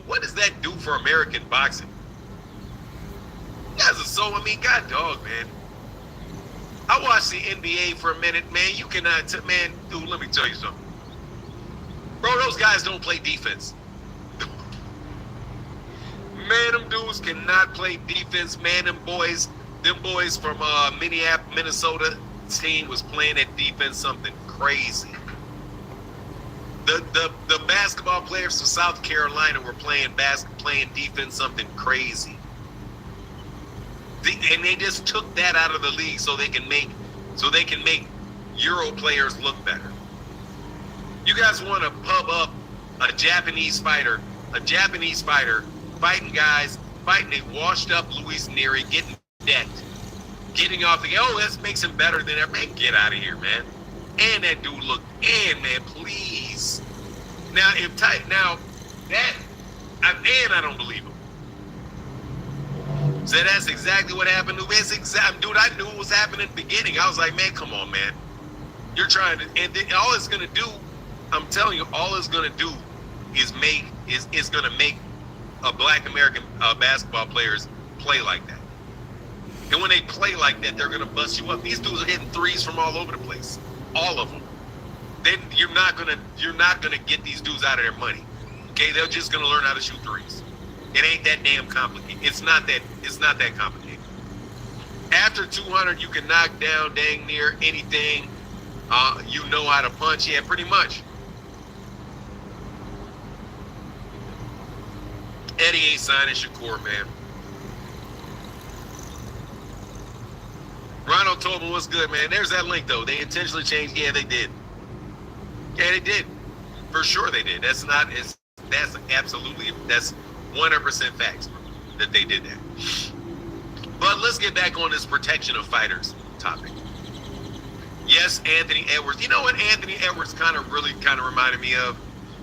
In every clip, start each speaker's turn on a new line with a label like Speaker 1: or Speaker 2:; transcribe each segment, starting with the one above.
Speaker 1: what does that do for American boxing? You guys are so, I mean, God dog, man. I watched the NBA for a minute, man. You cannot, man, dude, let me tell you something. Bro, those guys don't play defense. Man, them dudes cannot play defense. Man, them boys from Minneapolis, Minnesota team was playing that defense something crazy. The basketball players from South Carolina were playing defense something crazy. And they just took that out of the league so they can make Euro players look better. You guys want to pub up a Japanese fighter fighting guys, fighting a washed up Luis Neri, getting decked, getting off the, oh, that makes him better than ever. Man, get out of here, man. And that dude looked, and man, please. Now, I don't believe him. So that's exactly what happened to me. Dude, I knew it was happening at the beginning. I was like, man, come on, man. You're trying to, and then all it's going to do, I'm telling you, all it's going to do is going to make Black American basketball players play like that. And when they play like that, they're going to bust you up. These dudes are hitting threes from all over the place. All of them. Then you're not gonna get these dudes out of their money. Okay, they're just gonna learn how to shoot threes. It ain't that damn complicated. It's not that complicated. After 200, you can knock down dang near anything. You know how to punch. Yeah, pretty much. Eddie ain't signing Shakur, man. Ronald Tobin, what's good, man? There's that link, though. They intentionally changed. Yeah, they did. Yeah, they did. For sure they did. That's 100% facts that they did that. But let's get back on this protection of fighters topic. Yes, Anthony Edwards. You know what Anthony Edwards kind of reminded me of?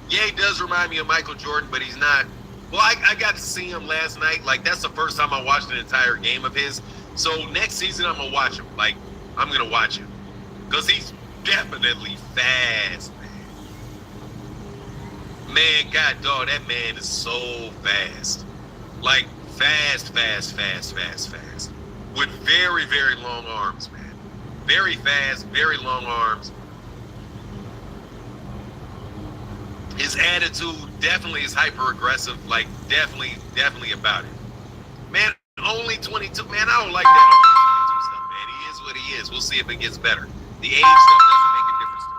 Speaker 1: Yeah, he does remind me of Michael Jordan, but he's not. Well, I got to see him last night. Like, that's the first time I watched an entire game of his. So next season, I'm going to watch him. Like, I'm going to watch him. Because he's definitely fast, man. Man, God, dog, that man is so fast. Like, fast. With very, very long arms, man. Very fast, very long arms. His attitude definitely is hyper-aggressive. Like, definitely about it. Man, only 22. Man, I don't like that only 22 stuff, man. He is what he is. We'll see if it gets better. The age stuff doesn't make a difference to me.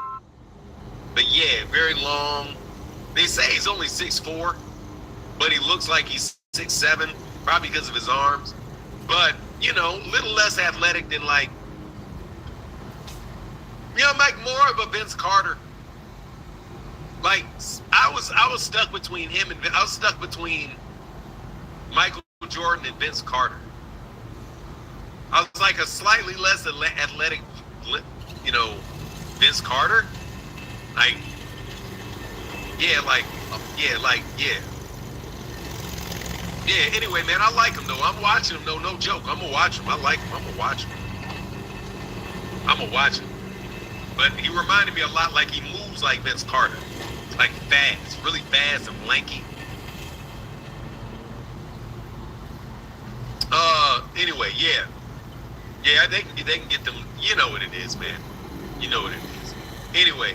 Speaker 1: But yeah, very long. They say he's only 6'4", but he looks like he's 6'7", probably because of his arms. But, you know, a little less athletic than, like, you know, like more of a Vince Carter. Like, I was stuck between him and I was stuck between Michael Jordan and Vince Carter. I was like a slightly less athletic, you know, Vince Carter. Like, yeah. Anyway, man, I like him though. I'm watching him though, no joke. I'm gonna watch him. I like him. I'm gonna watch him. But he reminded me a lot, like he moves like Vince Carter, like fast, really fast and lanky. Anyway, yeah, they can get them. You know what it is, man. You know what it is. Anyway,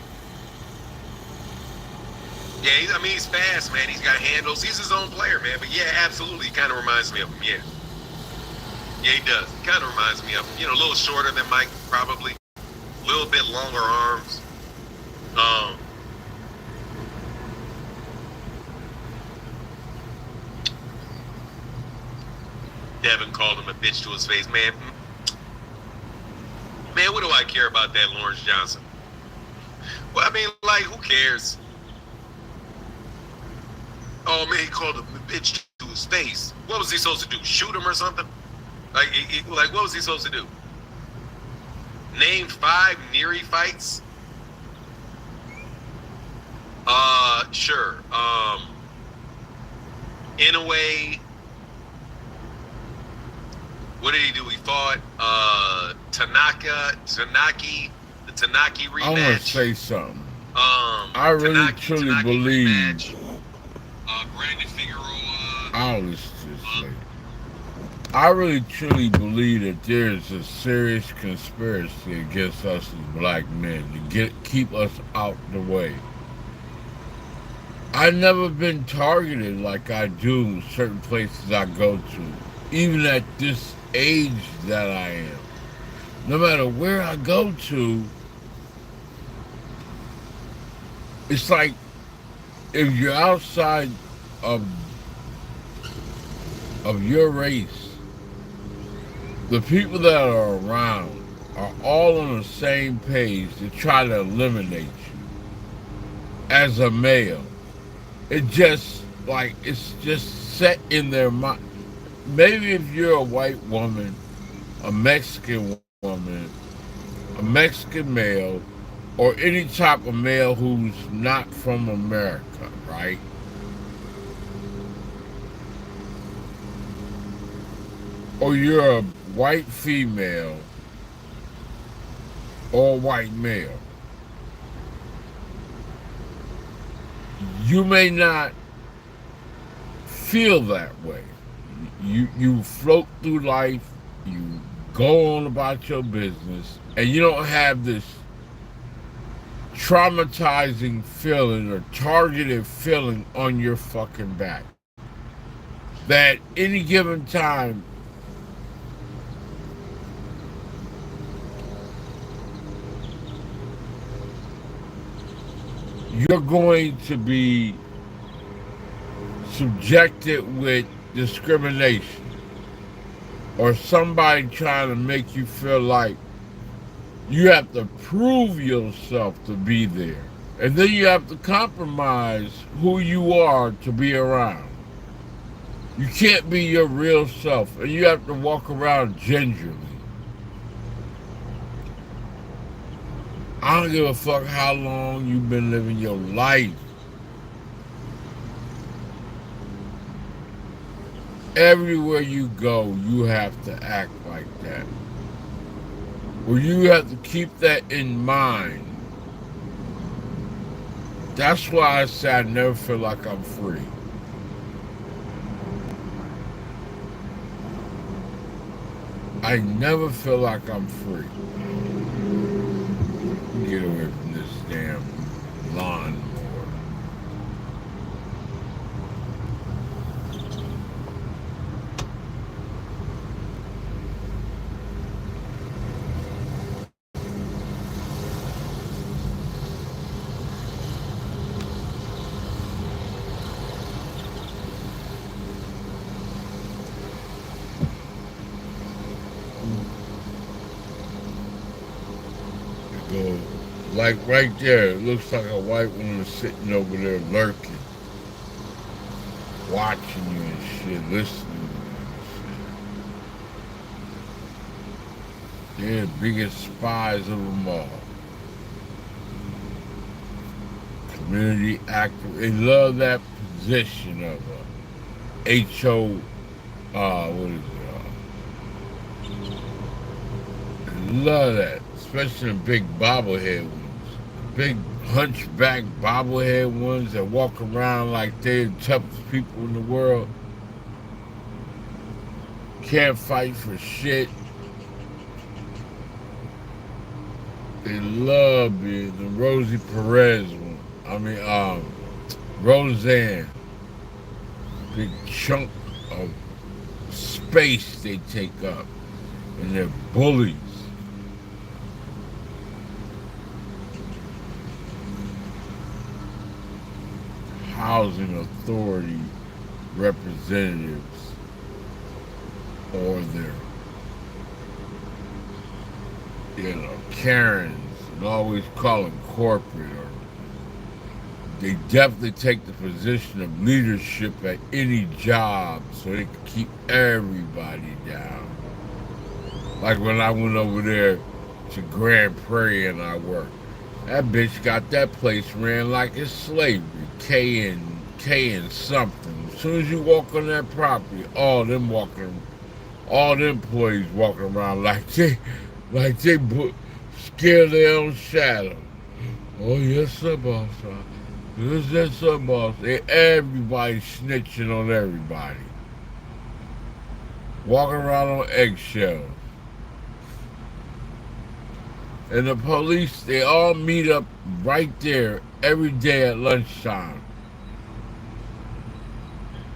Speaker 1: yeah, he's fast, man. He's got handles. He's his own player, man. But yeah, absolutely, he kind of reminds me of him. Yeah, he does. He kind of reminds me of him. You know, a little shorter than Mike, probably. A little bit longer arms. Devin called him a bitch to his face, man. Man, what do I care about that, Lawrence Johnson? Well, I mean, like, who cares? Oh, man, he called him a bitch to his face. What was he supposed to do? Shoot him or something? Like, what was he supposed to do? Name 5 Neri fights? Sure. In a way, what did he do? He fought Tanaki, the Tanaki rematch.
Speaker 2: I want to say something. I really truly believe
Speaker 1: Brandon Figueroa
Speaker 2: I'll listen to this later. I really truly believe that there is a serious conspiracy against us as black men to keep us out the way. I've never been targeted like I do in certain places I go to, even at this age that I am. No matter where I go to, it's like if you're outside of your race, the people that are around are all on the same page to try to eliminate you as a male. It just like it's just set in their mind. Maybe if you're a white woman, a Mexican woman, a Mexican male, or any type of male who's not from America, right? Or you're a white female or a white male, you may not feel that way. You float through life, you go on about your business, and you don't have this traumatizing feeling or targeted feeling on your fucking back. That any given time you're going to be subjected with discrimination or somebody trying to make you feel like you have to prove yourself to be there. And then you have to compromise who you are to be around. You can't be your real self, and you have to walk around gingerly. I don't give a fuck how long you've been living your life. Everywhere you go, you have to act like that. Well, you have to keep that in mind. That's why I say I never feel like I'm free. I never feel like I'm free. Get away from this damn lawnmower. Go like right there. It looks like a white woman sitting over there lurking, watching you and shit, listening to you and shit. They're the biggest spies of them all. Community active. They love that position of a HO. What is it? They love that, especially the big bobblehead ones. Big hunchback bobblehead ones that walk around like they're the toughest people in the world. Can't fight for shit. They love being the Rosie Perez one. Roseanne. Big chunk of space they take up. And they're bullies. Housing authority representatives or their Karens and always call them corporate, or they definitely take the position of leadership at any job so they can keep everybody down. Like when I went over there to Grand Prairie and I worked, that bitch got that place ran like it's slavery. K and something. As soon as you walk on that property, all the employees walking around like they scared their own shadow. Oh yes sir, boss. Yes sir, boss. Everybody snitching on everybody. walking around on eggshells. And the police, they all meet up right there every day at lunchtime.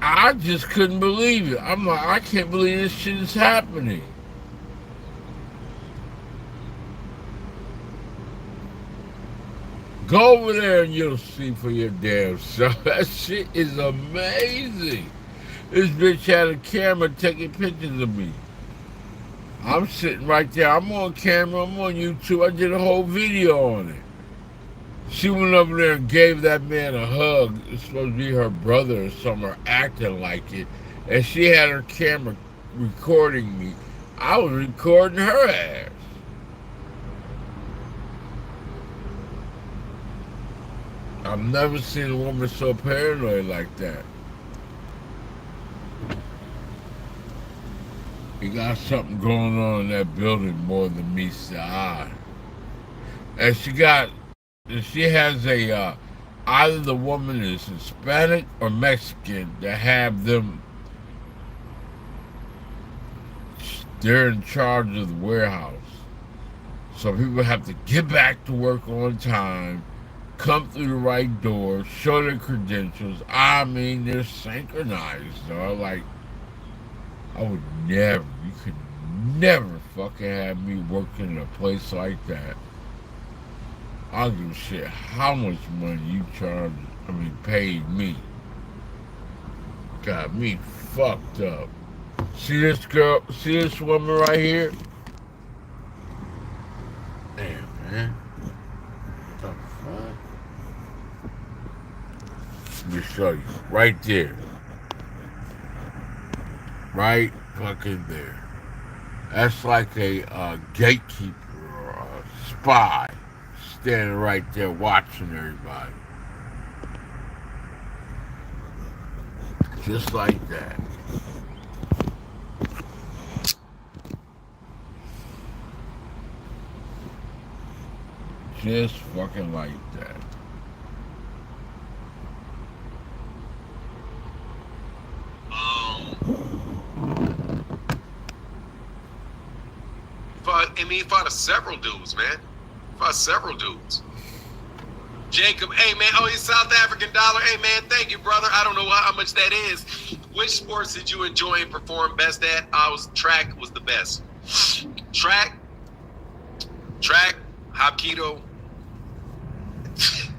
Speaker 2: I just couldn't believe it. I'm like, I can't believe this shit is happening. Go over there and you'll see for your damn self. That shit is amazing. This bitch had a camera taking pictures of me. I'm sitting right there. I'm on camera. I'm on YouTube. I did a whole video on it. She went over there and gave that man a hug. It's supposed to be her brother or something, or acting like it. And she had her camera recording me. I was recording her ass. I've never seen a woman so paranoid like that. You got something going on in that building more than meets the eye. And she has a, either the woman is Hispanic or Mexican that have them, they're in charge of the warehouse. So people have to get back to work on time, come through the right door, show their credentials. I mean, they're synchronized, dog. Like, I would never, you could never fucking have me working in a place like that. I don't give a shit how much money you paid me. Got me fucked up. See this girl, see this woman right here? Damn, man. What the fuck? Let me show you. Right there. Right fucking there. That's like a gatekeeper or a spy standing right there watching everybody. Just like that. Just fucking like that.
Speaker 1: He fought several dudes, man. Fought several dudes. Jacob, hey man, oh, he's South African dollar. Hey man, thank you, brother. I don't know how much that is. Which sports did you enjoy and perform best at? Track was the best. Track, Hapkido,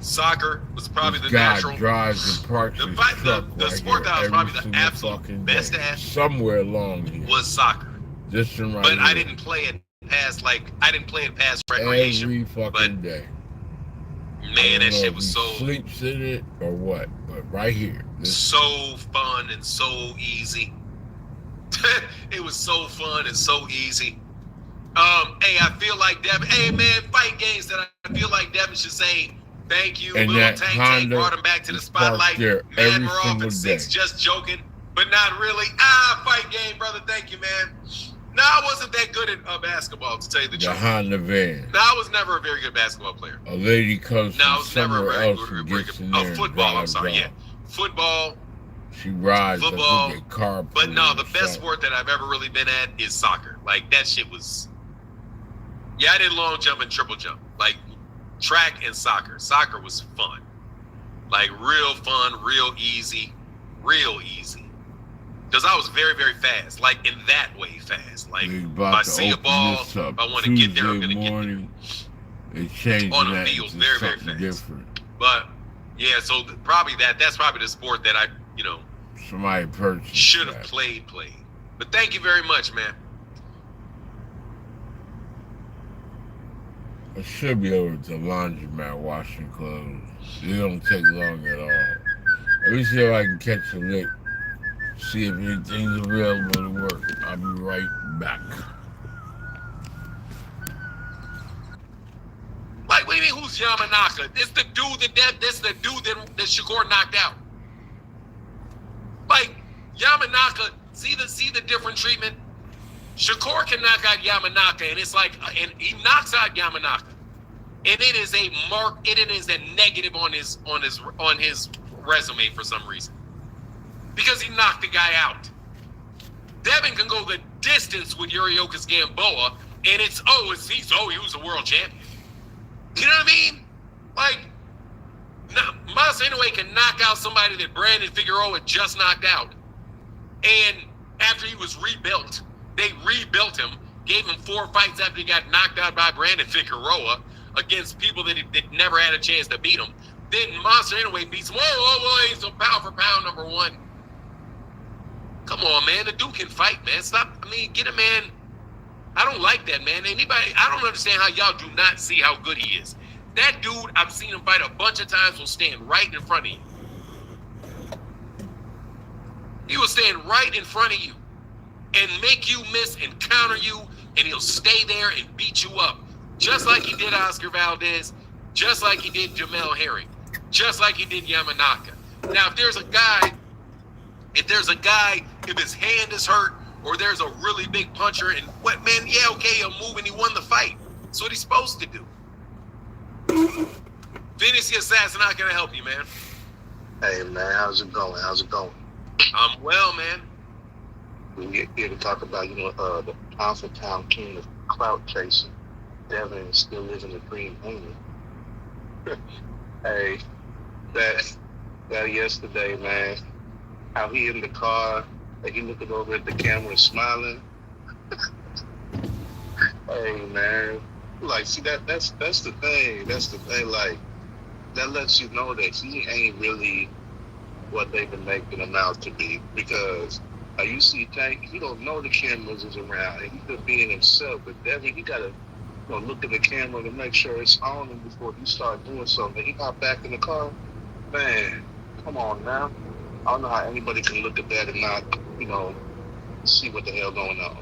Speaker 1: soccer was probably the natural.
Speaker 2: Drives and parks
Speaker 1: the
Speaker 2: his truck
Speaker 1: the
Speaker 2: right
Speaker 1: sport that I was
Speaker 2: every
Speaker 1: probably the absolute best
Speaker 2: day.
Speaker 1: at
Speaker 2: Somewhere along here.
Speaker 1: was soccer.
Speaker 2: This one right
Speaker 1: but
Speaker 2: here.
Speaker 1: I didn't play it past recreation.
Speaker 2: Every fucking day.
Speaker 1: Man, that shit was so
Speaker 2: sleeps in it or what, but right here.
Speaker 1: So fun and so easy. It was so fun and so easy. Hey, I feel like Devin. Hey man, fight games that I feel like Devin should say thank you.
Speaker 2: And
Speaker 1: Little Tank brought him back to the spotlight. Man, we're off at 6, just joking, but not really. Fight game, brother. Thank you, man. No, I wasn't that good at basketball, to tell you the truth.
Speaker 2: The Honda van.
Speaker 1: No, I was never a very good basketball player.
Speaker 2: A lady comes from somewhere else and
Speaker 1: very
Speaker 2: gets
Speaker 1: good.
Speaker 2: in there
Speaker 1: Football, I'm sorry, yeah. Football.
Speaker 2: She rides
Speaker 1: football,
Speaker 2: a car.
Speaker 1: But no, the best sport that I've ever really been at is soccer. Like, that shit was... Yeah, I did long jump and triple jump. Like, track and soccer. Soccer was fun. Like, real fun, real easy. Real easy. Because I was very, very fast. Like, in that way fast. Like, if I see a ball, if I want to get there, I'm going to get there. On the field, very, very fast. Different. But, yeah, so that's probably the sport that I,
Speaker 2: somebody purchased.
Speaker 1: Should have played. But thank you very much, man.
Speaker 2: I should be over to the laundromat washing clothes. It don't take long at all. Let me see if I can catch a lick. See if anything's available to work. I'll be right back.
Speaker 1: Like, what do you mean, who's Yamanaka? This the dude that Shakur knocked out. Like, Yamanaka, see the different treatment? Shakur can knock out Yamanaka, and it's like, and he knocks out Yamanaka, and it is a negative on his resume for some reason, because he knocked the guy out. Devin can go the distance with Yuriorkis Gamboa, and he was a world champion. You know what I mean? Like, Mas Inoue can knock out somebody that Brandon Figueroa just knocked out. And after he was rebuilt, they rebuilt him, gave him 4 fights after he got knocked out by Brandon Figueroa against people that never had a chance to beat him. Then Monster Inoue beats him. Whoa, he's a pound for pound number 1. Come on, man. The dude can fight, man. Get a man. I don't like that, man. I don't understand how y'all do not see how good he is. That dude, I've seen him fight a bunch of times, will stand right in front of you. He will stand right in front of you and make you miss and counter you, and he'll stay there and beat you up. Just like he did Oscar Valdez, just like he did Jamel Herring, just like he did Yamanaka. Now, if his hand is hurt, or there's a really big puncher, and he'll move and he won the fight. That's what he's supposed to do. Vinny's the Assassin, how can I help you, man?
Speaker 3: Hey, man, how's it going?
Speaker 1: I'm well, man.
Speaker 3: We're here to talk about, the pound for pound king of clout chasing. Devin still living the dream, ain't he? Hey, that yesterday, man, how he in the car, and he looking over at the camera smiling. Hey, man, like, see, that's the thing. That's the thing. Like, that lets you know that he ain't really what they've been making him out to be. Because you see Tank, he don't know the cameras is around, and he could be in himself. But Devin, he gotta look at the camera to make sure it's on him before he start doing something. He got back in the car, man. Come on now. I don't know how anybody can look at that and not, see what the hell going on.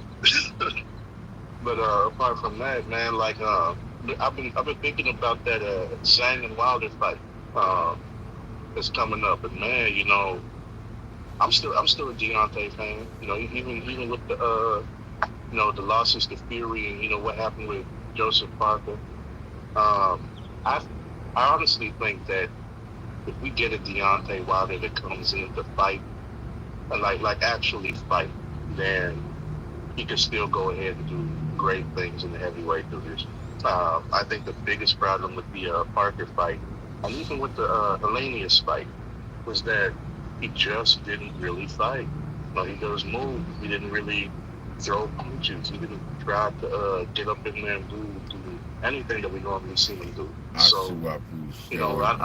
Speaker 3: But apart from that, man, like I've been thinking about that Zhang and Wilder fight that's coming up, and man, I'm still a Deontay fan. Even with the the losses to Fury and what happened with Joseph Parker. I honestly think that if we get a Deontay Wilder that comes in to fight, like actually fight, then he can still go ahead and do great things in the heavyweight division. I think the biggest problem with the Parker fight, and even with the Hellenius fight, was that he just didn't really fight. He does move. He didn't really throw punches. He didn't try to get up in there and do anything that we normally see him do. I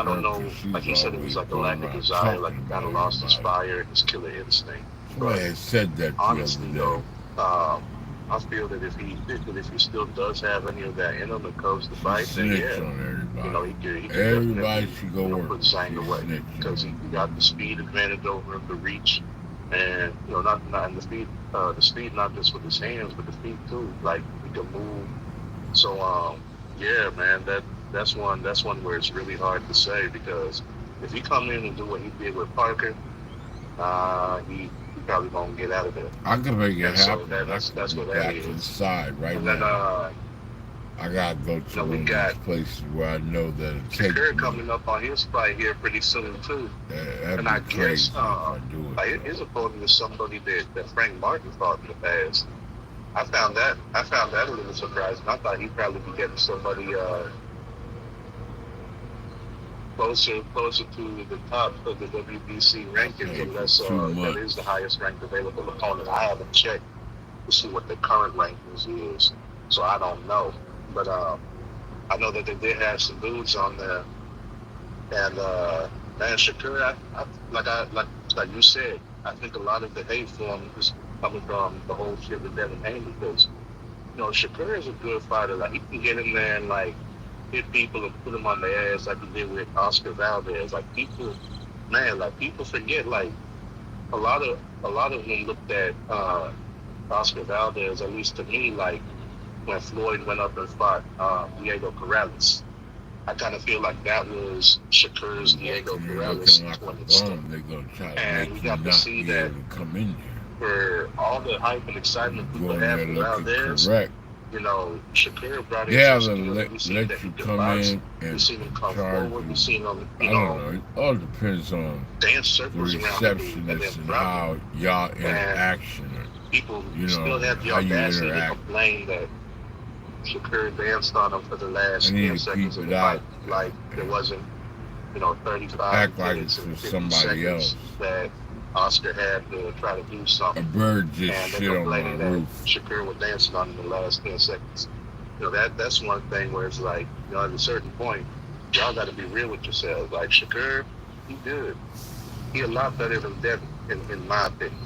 Speaker 3: don't know. Like he said, it was like a lack of desire. Like he kind of lost his fire and his killer instinct.
Speaker 2: But I said that
Speaker 3: honestly, though, I feel that if he still does have any of that in him and comes to fight, then he could
Speaker 2: everybody should go work.
Speaker 3: Put Zhang away because he got the speed advantage over him, the reach, and not in the speed. The speed not just with his hands, but the feet too. Like he can move. So yeah, man, that's one where it's really hard to say, because if he come in and do what he did with Parker, he probably gonna get out of there.
Speaker 2: I can make it happen.
Speaker 3: So that's what that is.
Speaker 2: To the side right
Speaker 3: and
Speaker 2: now. I gotta go to one of those places where I know that it takes
Speaker 3: Shakur coming up on his fight here pretty soon too.
Speaker 2: And I guess
Speaker 3: his opponent is somebody that Frank Martin fought in the past. I found that a little surprising. I thought he'd probably be getting somebody closer to the top of the WBC rankings, unless that is the highest ranked available opponent. I haven't checked to see what the current rankings is, so I don't know. But I know that they did have some dudes on there, and man, Shakur, like you said, I think a lot of the hate for him is coming from the whole shit with Devin Haney, because Shakur is a good fighter. Like he can get in there and like hit people and put them on their ass like he did with Oscar Valdez. Like people forget, like a lot of them looked at Oscar Valdez, at least to me, like when Floyd went up and fought Diego Corrales. I kind of feel like that was Shakur's Diego Corrales and we got to see that
Speaker 2: come in
Speaker 3: for all the hype and excitement people have around Valdez. Shakur brought in
Speaker 2: let you come in and
Speaker 3: we've seen him come forward. We've seen him,
Speaker 2: I don't know. It all depends on
Speaker 3: ran circles
Speaker 2: the
Speaker 3: around the dude and then
Speaker 2: receptionist and
Speaker 3: dropped
Speaker 2: how
Speaker 3: him.
Speaker 2: y'all
Speaker 3: And
Speaker 2: interaction,
Speaker 3: people
Speaker 2: you
Speaker 3: still
Speaker 2: know,
Speaker 3: have the
Speaker 2: how you
Speaker 3: audacity to
Speaker 2: interact.
Speaker 3: complain that Shakur danced on him for the
Speaker 2: I
Speaker 3: last
Speaker 2: need
Speaker 3: 10
Speaker 2: to
Speaker 3: seconds
Speaker 2: keep
Speaker 3: of
Speaker 2: it
Speaker 3: the
Speaker 2: out.
Speaker 3: fight. Like there wasn't, 35
Speaker 2: Act like
Speaker 3: minutes
Speaker 2: it's
Speaker 3: and
Speaker 2: for
Speaker 3: 50
Speaker 2: somebody else.
Speaker 3: seconds that Oscar had to try to do
Speaker 2: A
Speaker 3: something.
Speaker 2: bird just
Speaker 3: And they're
Speaker 2: shit on my
Speaker 3: complaining that
Speaker 2: roof.
Speaker 3: Shakur was dancing on him in the last 10 seconds. That's one thing where it's like, at a certain point, y'all got to be real with yourselves. Like Shakur, he good. He a lot better than Devin, in my opinion.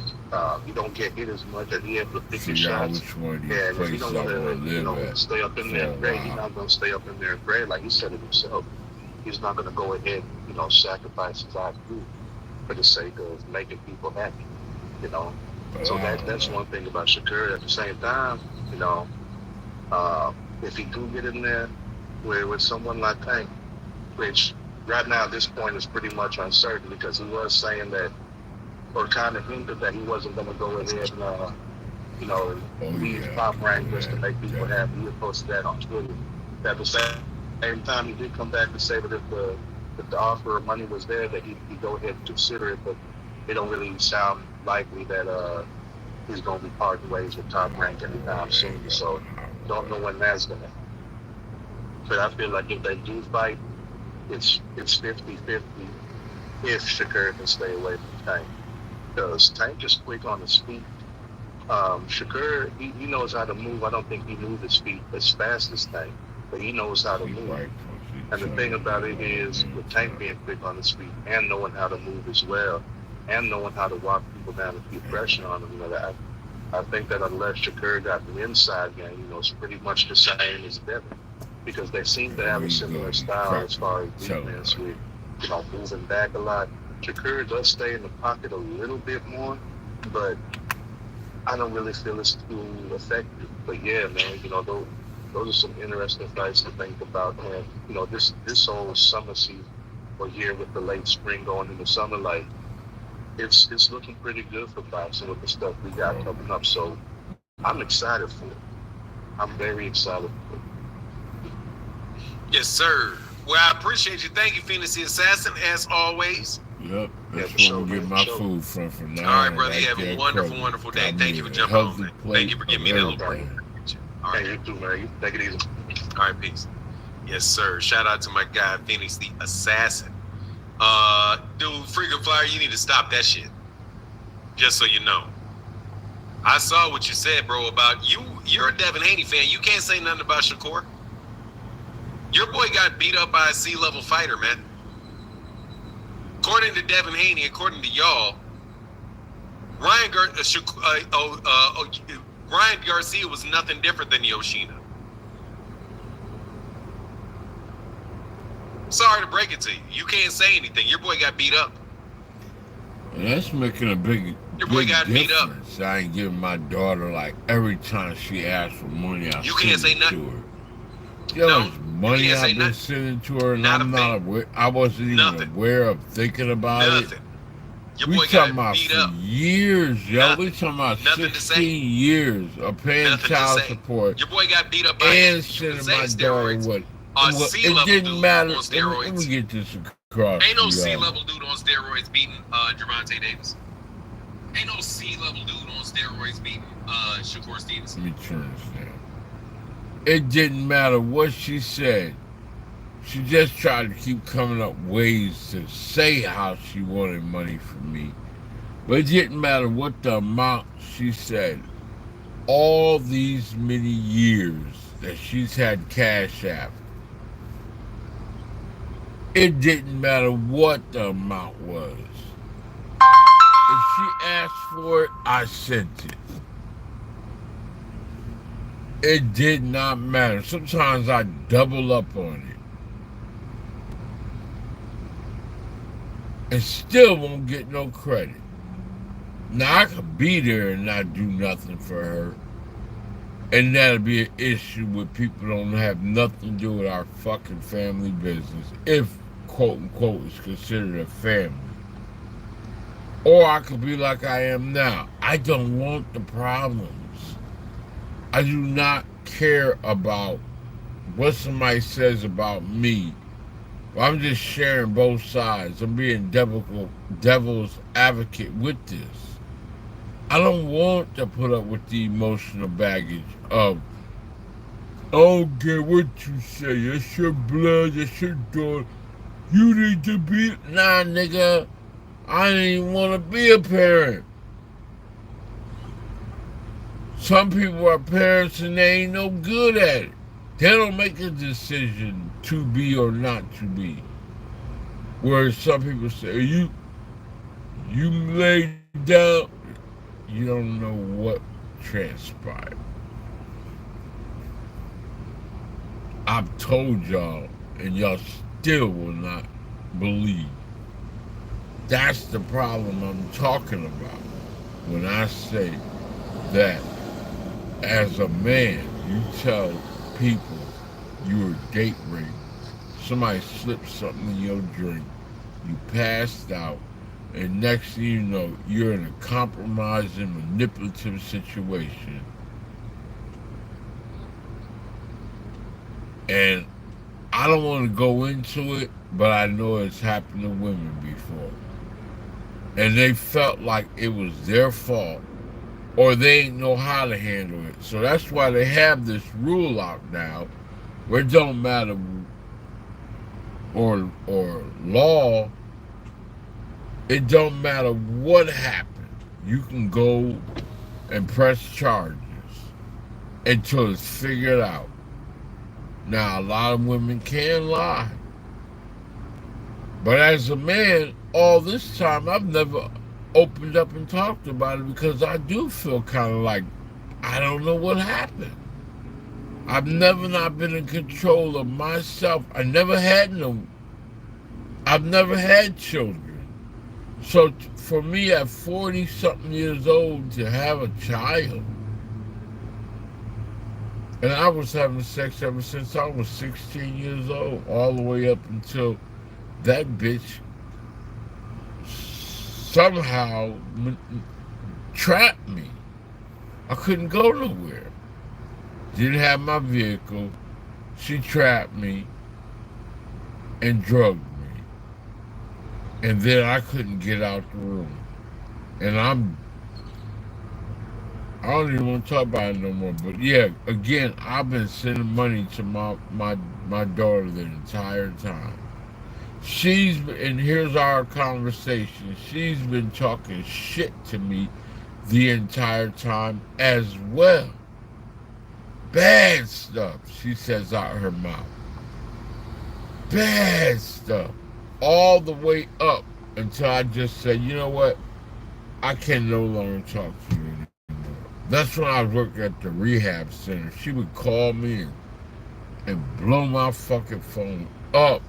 Speaker 3: He don't get hit as much, and he able to pick his
Speaker 2: Figure out
Speaker 3: shots.
Speaker 2: which one of these
Speaker 3: And if he
Speaker 2: places
Speaker 3: don't
Speaker 2: I
Speaker 3: want
Speaker 2: want to
Speaker 3: to,
Speaker 2: live at
Speaker 3: stay up in
Speaker 2: for
Speaker 3: there
Speaker 2: a
Speaker 3: and grade, he's
Speaker 2: while.
Speaker 3: not going to stay up in there and grade. Like he said it himself. He's not going to go ahead, sacrifice his IQ for the sake of making people happy,
Speaker 2: But
Speaker 3: So
Speaker 2: I don't
Speaker 3: that's
Speaker 2: know.
Speaker 3: one thing about Shakur. At the same time, if he do get in there with someone like Tank, which right now at this point is pretty much uncertain because he was saying that, or kind of hinted that he wasn't going to go ahead and, leave Top Rank just to make people happy. He had posted that on Twitter. At the same time, he did come back and say that if the offer of money was there, that he'd go ahead and consider it, but it don't really sound likely that he's going to be parting ways with Top Rank anytime soon. So don't know when that's going to happen. But I feel like if they do fight, it's 50-50 if Shakur can stay away from Tank. Because Tank is quick on his feet. Shakur, he knows how to move. I don't think he moves his feet as fast as Tank, but he knows how to move. And the thing about it is, with Tank being quick on his feet and knowing how to move as well, and knowing how to walk people down and keep pressure on them, I think that unless Shakur got the inside game, it's pretty much the same as Devin, because they seem to have a similar style as far as defense with, moving back a lot. Shakur does stay in the pocket a little bit more, but I don't really feel it's too effective. But yeah, man, those are some interesting fights to think about. And this whole summer season, or year with the late spring going into summer, like it's looking pretty good for boxing with the stuff we got coming up. So I'm excited for it. I'm very excited for it.
Speaker 1: Yes, sir. Well, I appreciate you. Thank you, Phoenix the Assassin, as always.
Speaker 2: Yep, that's
Speaker 3: for
Speaker 2: where I
Speaker 3: sure,
Speaker 2: get my food from now.
Speaker 1: All right, brother. You have a wonderful, wonderful day. Thank you for jumping on, man. Thank you for giving me that little break. All right.
Speaker 3: Hey, you too, man. You take it easy.
Speaker 1: All right, peace. Yes, sir. Shout out to my guy, Phoenix the Assassin. Dude, freaking flyer, you need to stop that shit. Just so you know. I saw what you said, bro, about you. You're a Devin Haney fan. You can't say nothing about Shakur. Your boy got beat up by a C-level fighter, man. According to Devin Haney, according to y'all, Ryan Garcia was nothing different than Yoshida. Sorry to break it to you. You can't say anything. Your boy got beat up.
Speaker 2: And that's making a big difference. I ain't giving my daughter, like, every time she asks for money, I send it to her. Yo, money I've been sending to her, and I'm not aware. I wasn't even aware of thinking about it.
Speaker 1: Your
Speaker 2: we
Speaker 1: boy
Speaker 2: talking
Speaker 1: got
Speaker 2: about
Speaker 1: beat
Speaker 2: for
Speaker 1: up.
Speaker 2: years, yo. We talking about 16 years of paying child support.
Speaker 1: Your boy got beat up by
Speaker 2: and sending my daughter what? It didn't matter. Let me get this across.
Speaker 1: Ain't no C-level dude on steroids beating Gervonta Davis. Ain't no C-level dude on steroids beating Shakur Stevenson.
Speaker 2: Let me turn this down. It didn't matter what she said. She just tried to keep coming up ways to say how she wanted money from me. But it didn't matter what the amount she said. All these many years that she's had Cash App, it didn't matter what the amount was. If she asked for it, I sent it. It did not matter. Sometimes I double up on it and still won't get no credit. Now, I could be there and not do nothing for her, and that'll be an issue with people don't have nothing to do with our fucking family business, if, quote-unquote, is considered a family. Or I could be like I am now. I don't want the problems. I do not care about what somebody says about me Well, I'm just sharing both sides. I'm being devil's advocate with this. I don't want to put up with the emotional baggage of, I don't care what you say, that's your blood, that's your daughter. You need to be. Nah, nigga, I didn't even want to be a parent. Some people are parents and they ain't no good at it. They don't make a decision to be or not to be. Whereas some people say, you lay down, you don't know what transpired. I've told y'all, and y'all still will not believe. That's the problem I'm talking about when I say that as a man, you tell people you were date raped. Somebody slipped something in your drink, you passed out, and next thing you know, you're in a compromising, manipulative situation. And I don't want to go into it, but I know it's happened to women before. And they felt like it was their fault or they ain't know how to handle it. So that's why they have this rule out now where it don't matter or law, it don't matter what happened. You can go and press charges until it's figured out. Now, a lot of women can lie. But as a man, all this time, I've never opened up and talked about it because I do feel kind of like I don't know what happened. I've never not been in control of myself. I've never had children. So for me at 40 something years old to have a child, and I was having sex ever since I was 16 years old, all the way up until that bitch somehow trapped me. I couldn't go nowhere. Didn't have my vehicle. She trapped me and drugged me. And then I couldn't get out the room. And I don't even want to talk about it no more. But yeah, again, I've been sending money to my daughter the entire time. And here's our conversation. She's been talking shit to me the entire time as well. Bad stuff, she says out her mouth. Bad stuff. All the way up until I just said, you know what? I can no longer talk to you anymore. That's when I worked at the rehab center. She would call me and blow my fucking phone up.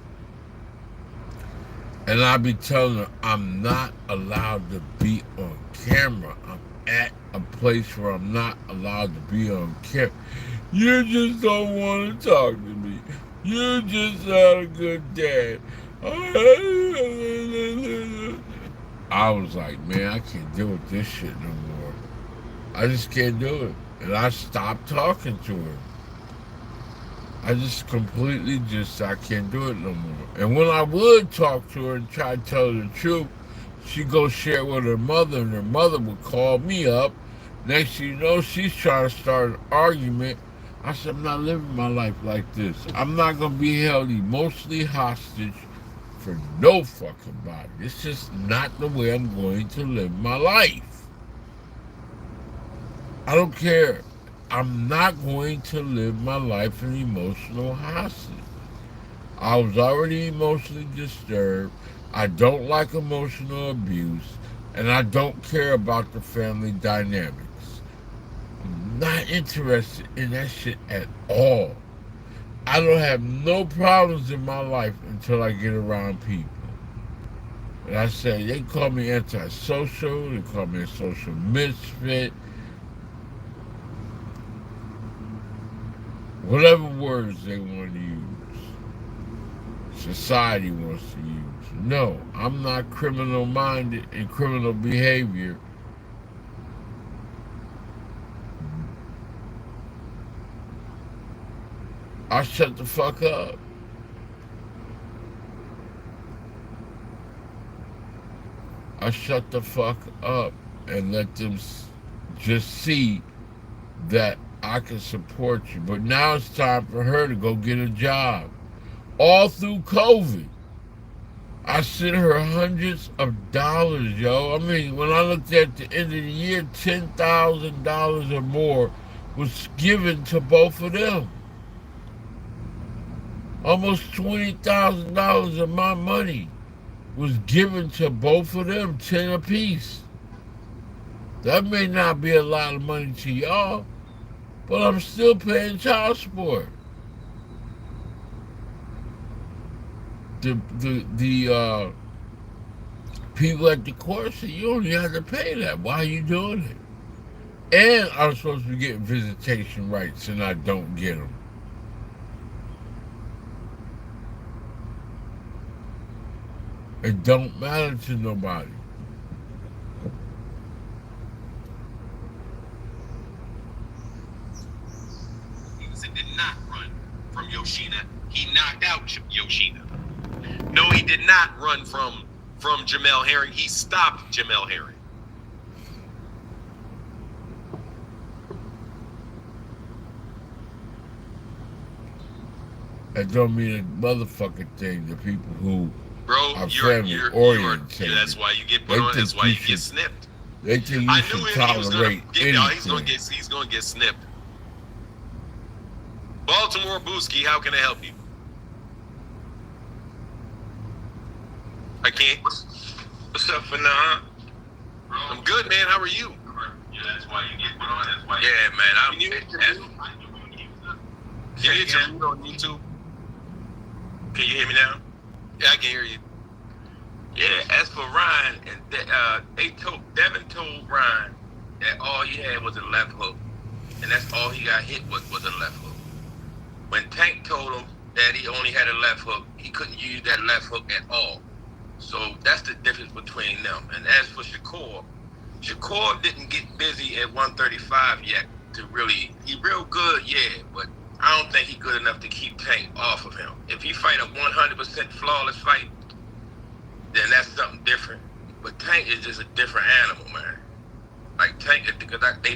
Speaker 2: And I'd be telling her, I'm not allowed to be on camera. I'm at a place where I'm not allowed to be on camera. You just don't want to talk to me. You just not a good dad. I was like, man, I can't deal with this shit no more. I just can't do it. And I stopped talking to her. I just completely I can't do it no more. And when I would talk to her and try to tell her the truth, she'd go share it with her mother, and her mother would call me up. Next thing you know, she's trying to start an argument. I said, I'm not living my life like this. I'm not going to be held emotionally hostage for no fucking body. It's just not the way I'm going to live my life. I don't care. I'm not going to live my life in emotional hostage. I was already emotionally disturbed. I don't like emotional abuse, and I don't care about the family dynamics. I'm not interested in that shit at all. I don't have no problems in my life until I get around people. And I say, they call me antisocial, they call me a social misfit, whatever words they want to use, society wants to use. No, I'm not criminal-minded in criminal behavior. I shut the fuck up. I shut the fuck up and let them just see that I can support you. But now it's time for her to go get a job. All through COVID, I sent her hundreds of dollars, yo. I mean, when I looked at the end of the year, $10,000 or more was given to both of them. Almost $20,000 of my money was given to both of them, 10 apiece. That may not be a lot of money to y'all, but I'm still paying child support. The people at the court said, you only have to pay that. Why are you doing it? And I'm supposed to be getting visitation rights, and I don't get them. It don't matter to nobody.
Speaker 1: He did not run from Yoshina. He knocked out Yoshina. No, he did not run from Jamel Herring. He stopped Jamel Herring.
Speaker 2: That don't mean a motherfucking thing to people who are family oriented.
Speaker 1: Yeah, that's why you get put on. That's why you get snipped.
Speaker 2: They think you should tolerate anything.
Speaker 1: He's gonna get snipped. Baltimore Booski, how can I help you? I can't.
Speaker 4: What's up for now?
Speaker 1: I'm good, man. How are you? Yeah, that's why you get put on. That's why.
Speaker 4: Yeah, man.
Speaker 1: Can you hit your mute on YouTube?
Speaker 4: Can you hear me now?
Speaker 1: Yeah, I can hear you.
Speaker 4: Yeah. As for Ryan, Devin told Ryan that all he had was a left hook, and that's all he got hit with was a left hook. When Tank told him that he only had a left hook, he couldn't use that left hook at all. So that's the difference between them. And as for Shakur didn't get busy at 135 yet to really, he real good, yeah, but I don't think he's good enough to keep Tank off of him. If he fight a 100% flawless fight, then that's something different. But Tank is just a different animal, man. Like Tank, because they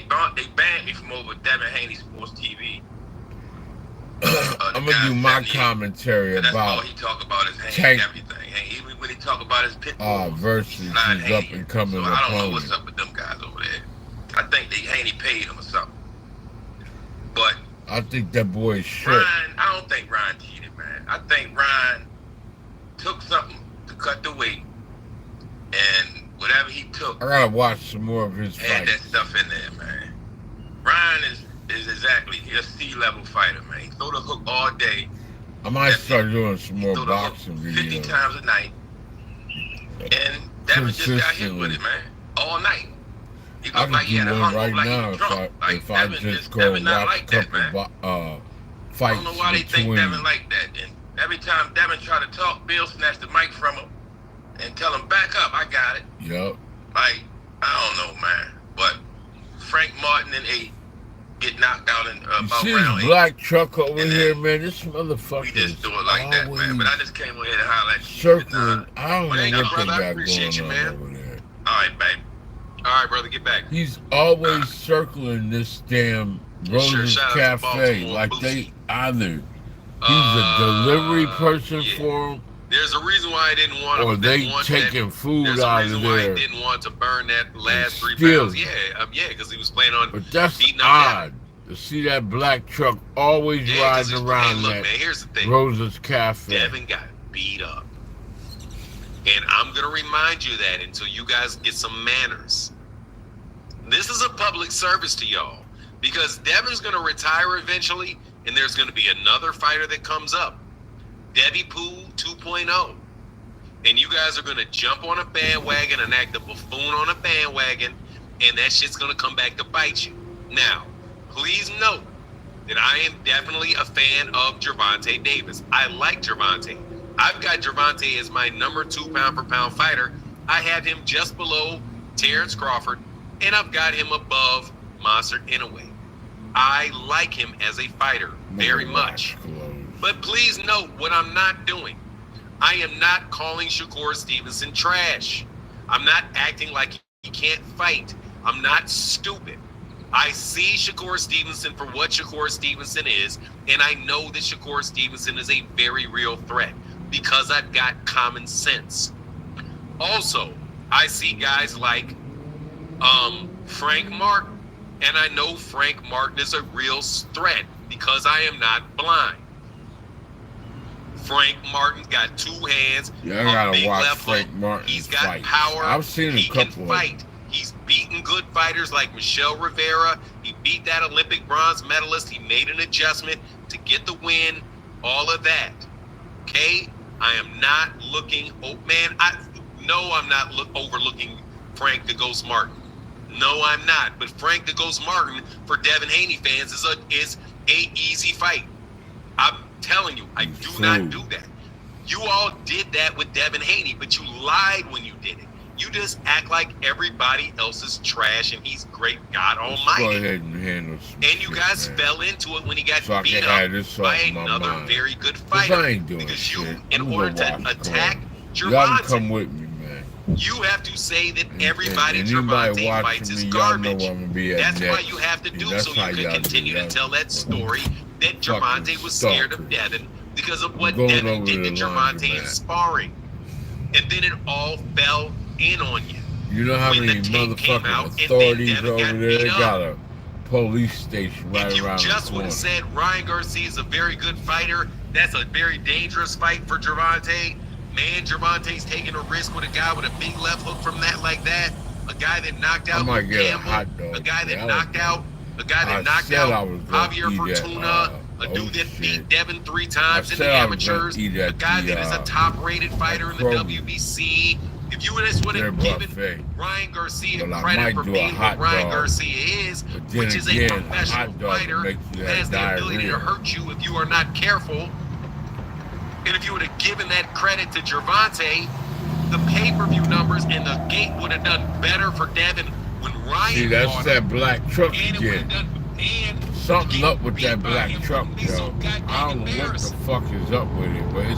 Speaker 4: banned me from over Devin Haney Sports TV.
Speaker 2: I'm gonna do my commentary
Speaker 4: that's
Speaker 2: about
Speaker 4: all he talk about is
Speaker 2: Tank,
Speaker 4: everything. Even when he talk about his pit bull
Speaker 2: versus his up and coming
Speaker 4: so
Speaker 2: opponent.
Speaker 4: I don't know what's up with them guys over there. I think Haney paid him or something. But
Speaker 2: I think that boy is shit.
Speaker 4: Ryan, I don't think Ryan cheated, man. I think Ryan took something to cut the weight, and whatever he took,
Speaker 2: I gotta watch some more of his
Speaker 4: had
Speaker 2: fights.
Speaker 4: that stuff in there, man. Ryan is exactly a C-level fighter, man. He throw the hook all day.
Speaker 2: I might start doing some more boxing
Speaker 4: 50
Speaker 2: videos.
Speaker 4: times a night. And Devin just got hit with it, man. All night. He
Speaker 2: I
Speaker 4: looked like
Speaker 2: could
Speaker 4: he had
Speaker 2: do
Speaker 4: a
Speaker 2: one
Speaker 4: hump,
Speaker 2: right
Speaker 4: like
Speaker 2: now if I just go
Speaker 4: Devin not
Speaker 2: watch
Speaker 4: like
Speaker 2: a
Speaker 4: that,
Speaker 2: couple
Speaker 4: man. I
Speaker 2: fights
Speaker 4: don't know why they think
Speaker 2: between.
Speaker 4: Devin like that. And every time Devin try to talk, Bill snatched the mic from him and tell him, back up, I got it.
Speaker 2: Yep.
Speaker 4: Like, I don't know, man. But Frank Martin and 8 get knocked out in
Speaker 2: You
Speaker 4: about
Speaker 2: see
Speaker 4: round
Speaker 2: this
Speaker 4: 8.
Speaker 2: black truck over
Speaker 4: And
Speaker 2: here,
Speaker 4: then
Speaker 2: man? This motherfucker
Speaker 4: We just
Speaker 2: is
Speaker 4: do it like that, man. But I just came over here to holler at you.
Speaker 2: circling. I don't
Speaker 1: Well,
Speaker 2: know
Speaker 1: ain't
Speaker 2: what
Speaker 1: no
Speaker 2: they
Speaker 1: brother, I
Speaker 2: got
Speaker 1: appreciate you,
Speaker 2: going
Speaker 1: man.
Speaker 2: on over there.
Speaker 4: All right, baby.
Speaker 1: All right, brother, get back.
Speaker 2: He's always circling this damn Rose's
Speaker 1: shout out to
Speaker 2: Cafe
Speaker 1: Baltimore
Speaker 2: like
Speaker 1: Boosie.
Speaker 2: they honored. He's a delivery person
Speaker 1: yeah.
Speaker 2: for him,
Speaker 1: There's a reason why I didn't want to.
Speaker 2: or they taking food
Speaker 1: There's a
Speaker 2: out
Speaker 1: reason
Speaker 2: of
Speaker 1: why
Speaker 2: there.
Speaker 1: he didn't want to burn that last 3
Speaker 2: Still.
Speaker 1: pounds. Yeah, because he was planning on.
Speaker 2: But that's
Speaker 1: beating up
Speaker 2: odd to see that black truck always
Speaker 1: Yeah, 'cause
Speaker 2: riding
Speaker 1: he's-
Speaker 2: around
Speaker 1: hey, look,
Speaker 2: that
Speaker 1: man, here's the thing.
Speaker 2: Rose's Cafe.
Speaker 1: Devin got beat up. And I'm going to remind you that until you guys get some manners. This is a public service to y'all. Because Devin's going to retire eventually, and there's going to be another fighter that comes up. Debbie Poole 2.0. And you guys are going to jump on a bandwagon and act a buffoon on a bandwagon, and that shit's going to come back to bite you. Now, please note that I am definitely a fan of Gervonta Davis. I like Gervonta. I've got Gervonta as my number 2 pound-for-pound fighter. I have him just below Terrence Crawford, and I've got him above Monster Inoue. I like him as a fighter very much. But please note what I'm not doing. I am not calling Shakur Stevenson trash. I'm not acting like he can't fight. I'm not stupid. I see Shakur Stevenson for what Shakur Stevenson is, and I know that Shakur Stevenson is a very real threat because I've got common sense. Also, I see guys like Frank Martin, and I know Frank Martin is a real threat because I am not blind. Frank Martin's got two hands.
Speaker 2: Yeah, I gotta watch Frank Martin.
Speaker 1: He's got
Speaker 2: fight.
Speaker 1: power.
Speaker 2: I've seen a couple.
Speaker 1: He can fight. He's beaten good fighters like Michelle Rivera. He beat that Olympic bronze medalist. He made an adjustment to get the win. All of that. Okay? I am not looking. Oh man, I'm not overlooking Frank the Ghost Martin. No, I'm not. But Frank the Ghost Martin for Devin Haney fans is a easy fight. I'm telling you, I do not do that. You all did that with Devin Haney, but you lied when you did it. You just act like everybody else is trash and he's great, God Almighty.
Speaker 2: Go ahead and handle some
Speaker 1: and you guys
Speaker 2: shit,
Speaker 1: fell into it when he got
Speaker 2: so
Speaker 1: beat up by another very good fighter.
Speaker 2: I ain't doing
Speaker 1: because
Speaker 2: shit.
Speaker 1: you, in order to attack
Speaker 2: Y'all come
Speaker 1: Gervonta,
Speaker 2: with me, man.
Speaker 1: you have to say that everybody
Speaker 2: and
Speaker 1: Gervonta fights is garbage. That's
Speaker 2: next.
Speaker 1: why you have to do so you can continue to tell that story that Gervonta was scared of Devin because of what Devin did to Gervonta in sparring. And then it all fell in on you.
Speaker 2: You know how many motherfucking authorities over there? They got a police station right around the corner.
Speaker 1: If you just would have said Ryan Garcia is a very good fighter, that's a very dangerous fight for Gervonta. Man, Gervonta's taking a risk with a guy with a big left hook from that like that. A guy that knocked out Campbell. A guy that knocked out Javier Fortuna. A dude that beat Devin 3 times in the amateurs. A guy that is a top-rated fighter in the WBC. If you just would have given Ryan Garcia credit for being what Ryan Garcia is, which is a professional fighter who has the ability to hurt you if you are not careful, and if you would have given that credit to Gervonta, the pay-per-view numbers and the gate would have done better for Devin when Ryan.
Speaker 2: See, that's that black truck again. Something up with that black truck, yo. I don't know what the fuck is up with it, but it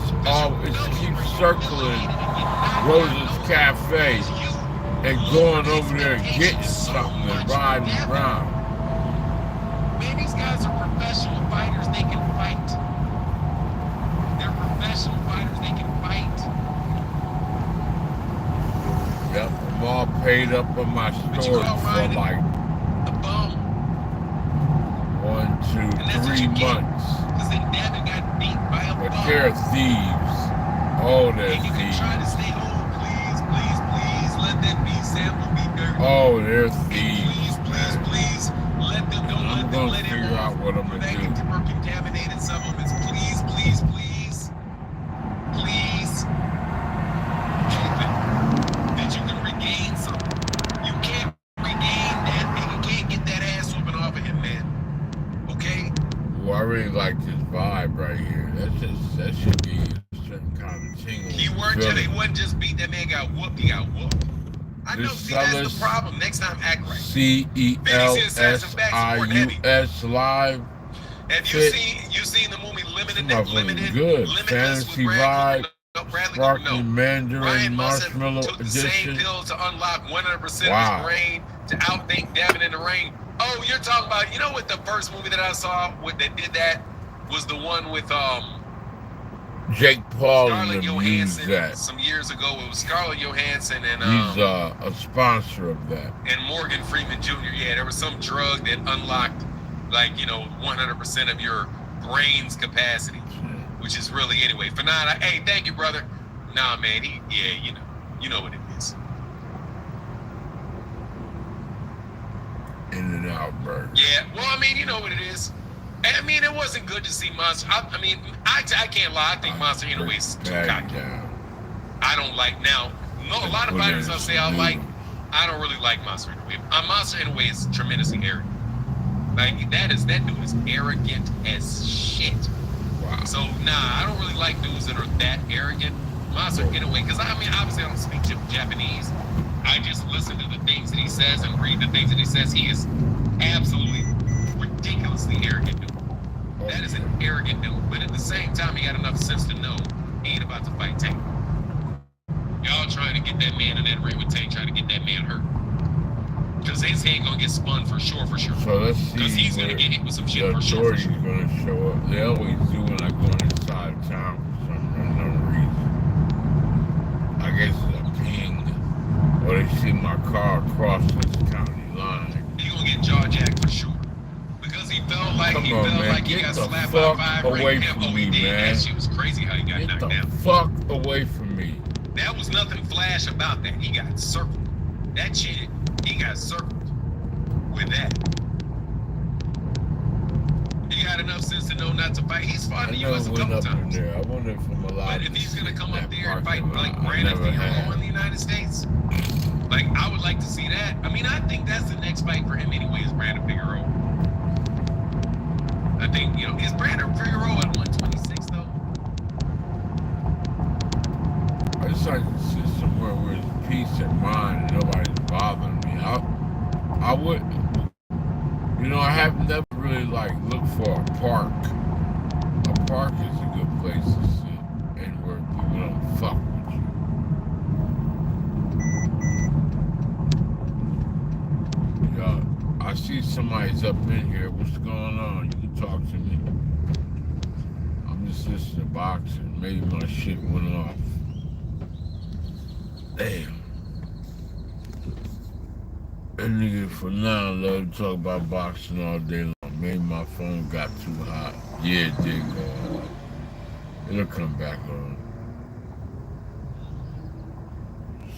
Speaker 2: keeps circling Rose's Cafe and going over there and getting something and riding around.
Speaker 1: Man, these guys are professional fighters. They can fight. They're professional fighters. They can fight.
Speaker 2: Yep, I'm all paid up on my stores for like 1, 2, 3 months.
Speaker 1: Because then Devin got beat by a
Speaker 2: but they're thieves. Oh, they're
Speaker 1: thieves. And you can try to stay home, please, please, please. Let that be sample be dirty.
Speaker 2: Oh, they're thieves.
Speaker 1: Please, please, please. Let them don't let them let it
Speaker 2: figure out what I'm gonna do.
Speaker 1: For contaminated supplements, please, please, please, please. That you can regain something. You can't regain that. You can't get that ass whooping off of him, man. Okay?
Speaker 2: Well, I really like this vibe right here. That should be a certain kind of tingle.
Speaker 1: They wasn't just beat, that man got whooped, he got whooped. I know, see, that's the problem. Next time, act right.
Speaker 2: CELSIUS live.
Speaker 1: Have you seen the movie Limited?
Speaker 2: Good.
Speaker 1: Limitless
Speaker 2: Fantasy
Speaker 1: with
Speaker 2: vibe.
Speaker 1: Sparkly
Speaker 2: Mandarin Marshmallow
Speaker 1: took the
Speaker 2: edition.
Speaker 1: same pill to unlock 100% of his brain to outthink Devin in the ring. Oh, you're talking about, you know what, the first movie that I saw that did that was the one with
Speaker 2: Jake Paul
Speaker 1: Scarlett Johansson
Speaker 2: that.
Speaker 1: Some years ago. It was Scarlett Johansson and
Speaker 2: he's a sponsor of that.
Speaker 1: And Morgan Freeman Jr. Yeah, there was some drug that unlocked 100% of your brain's capacity, which is really anyway. Fanana, hey, thank you, brother. Nah, man, you know what it is.
Speaker 2: In and out, bro.
Speaker 1: Yeah, well, I mean, you know what it is. I mean, it wasn't good to see Monster. I can't lie. I think Monster Inoue is too cocky. I don't like now. No, a lot of fighters I say I like. I don't really like Monster Inoue. Monster Inoue is tremendously arrogant. That dude is arrogant as shit. Wow. So I don't really like dudes that are that arrogant. Monster Inoue, because obviously I don't speak Japanese. I just listen to the things that he says and read the things that he says. He is absolutely ridiculously arrogant dude. That is an arrogant dude, but at the same time, he got enough sense to know he ain't about to fight Tank. You Y'all trying to get that man in that ring with Tank, trying to get that man hurt. Because his head gonna get spun for sure.
Speaker 2: So let's see.
Speaker 1: Because he's gonna get hit with some shit
Speaker 2: the
Speaker 1: for sure.
Speaker 2: authorities gonna show up. They always do when I go inside of town for some reason. I guess it's a ping, or they see my car across this county line.
Speaker 1: He gonna get jaw jacked for sure. Because he felt like he got slapped by 5
Speaker 2: away
Speaker 1: right
Speaker 2: from
Speaker 1: now.
Speaker 2: me, man.
Speaker 1: That shit was crazy how he got knocked down.
Speaker 2: Fuck away from me.
Speaker 1: That was nothing flash about that. He got circled. That shit, he got circled with that. He got enough sense to know not to fight. He's fought in the U.S. a couple times.
Speaker 2: There. I wonder if I'm allowed.
Speaker 1: But if he's gonna come up there and
Speaker 2: parking
Speaker 1: fight
Speaker 2: lot,
Speaker 1: like
Speaker 2: I
Speaker 1: Brandon
Speaker 2: never
Speaker 1: Figueroa
Speaker 2: had.
Speaker 1: in the United States, like I would like to see that. I mean, I think that's the next fight for him anyway, is Brandon Figueroa. I think, you know, is Brandon Figueroa at 126 though?
Speaker 2: I just like to sit somewhere where there's peace and mind and nobody's bothering me. I would, you know, I have never really like looked for a park. A park is a good place to sit and where people don't fuck with you. Yeah, I see somebody's up in here. What's going on? You can talk to me. I'm just listening to boxing. Maybe my shit went off. Damn. That nigga for now love to talk about boxing all day long. Maybe my phone got too hot. Yeah, it did go off. It'll come back on.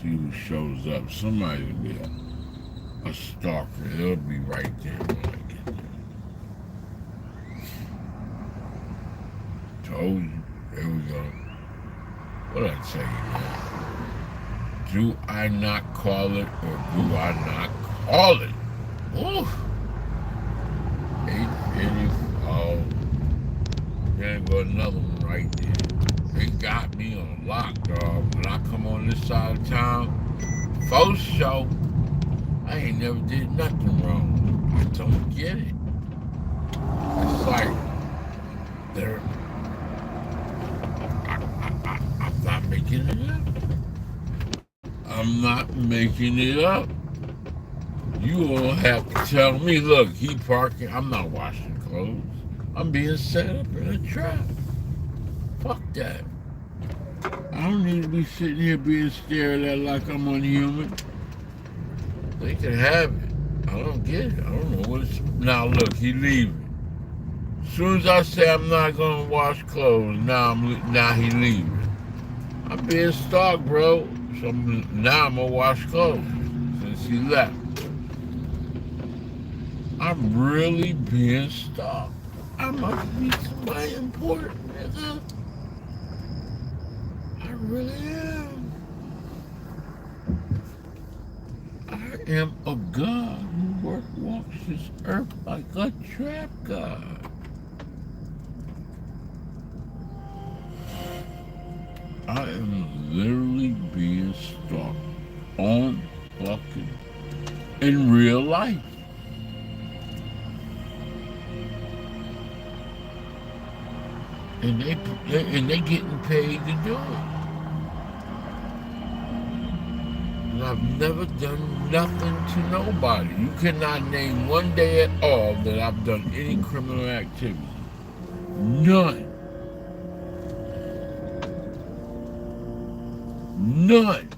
Speaker 2: See who shows up. Somebody will be a stalker. It'll be right there when I get there. Told you. There we go. What'd I tell you, man? Do I not call it or do I not call it? Oof. 850. Oh. There go another one right there. They got me on lock, dog. When I come on this side of town, for sure, I ain't never did nothing wrong. I don't get it. It's like, they're, I'm not making it up. I'm not making it up. You all have to tell me, look, he parking, I'm not washing clothes. I'm being set up in a trap. Fuck that. I don't need to be sitting here being stared at like I'm unhuman. They can have it. I don't get it. I don't know what it's... Now look, he leaving. As soon as I say I'm not gonna wash clothes, now he leaving. I'm being stalked, bro. So now I'm gonna wash clothes since he left. I'm really being stalked. I must be somebody important, nigga. I really am. I am a god who walks this earth like a trap god. I am literally being stalked on fucking in real life. And they getting paid to do it. And I've never done nothing to nobody. You cannot name one day at all that I've done any criminal activity. None. None.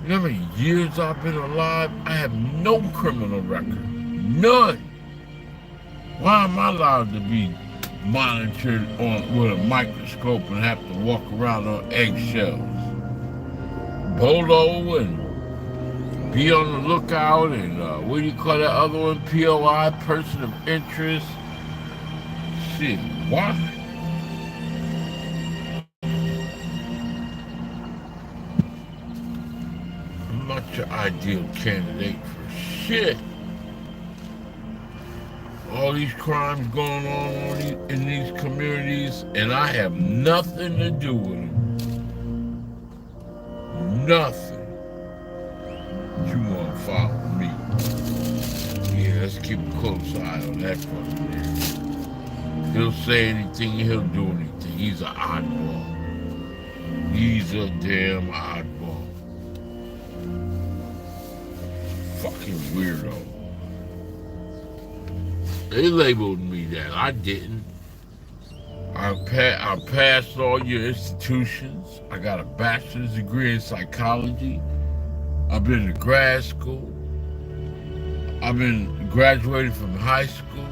Speaker 2: You know how many years I've been alive? I have no criminal record. None. Why am I allowed to be monitored with a microscope and have to walk around on eggshells? Bolo and be on the lookout and what do you call that other one? POI, person of interest. Shit, why? I'm not your ideal candidate for shit. All these crimes going on in these communities, and I have nothing to do with them. Nothing. You want to follow me? Yeah, let's keep a close eye on that fucking nigga. He'll say anything, he'll do anything. He's an oddball. He's a damn oddball. Fucking weirdo. They labeled me that. I didn't. I passed all your institutions. I got a bachelor's degree in psychology. I've been to grad school. I've been graduating from high school.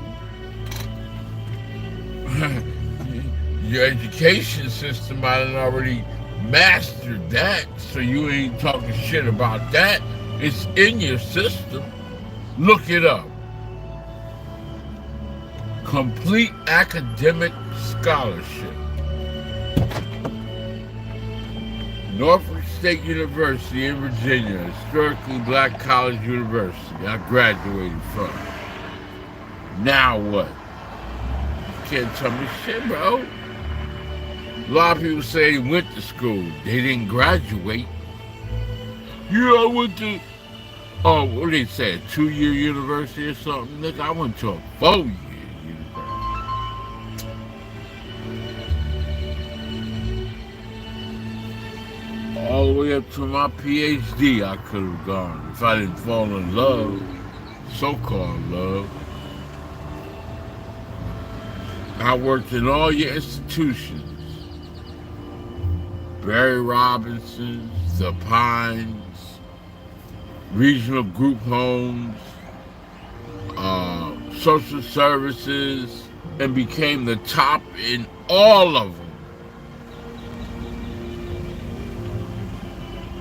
Speaker 2: Your education system, I done already mastered that, so you ain't talking shit about that. It's in your system. Look it up. Complete academic scholarship. Norfolk State University in Virginia, historically black college university I graduated from. Now what? You can't tell me shit, bro. A lot of people say they went to school. They didn't graduate. Yeah, I went to, what they say, a 2-year university or something? Nigga, I went to a 4-year university. All the way up to my PhD I could have gone if I didn't fall in love, so-called love. I worked in all your institutions. Barry Robinson's, The Pines, regional group homes, social services, and became the top in all of them.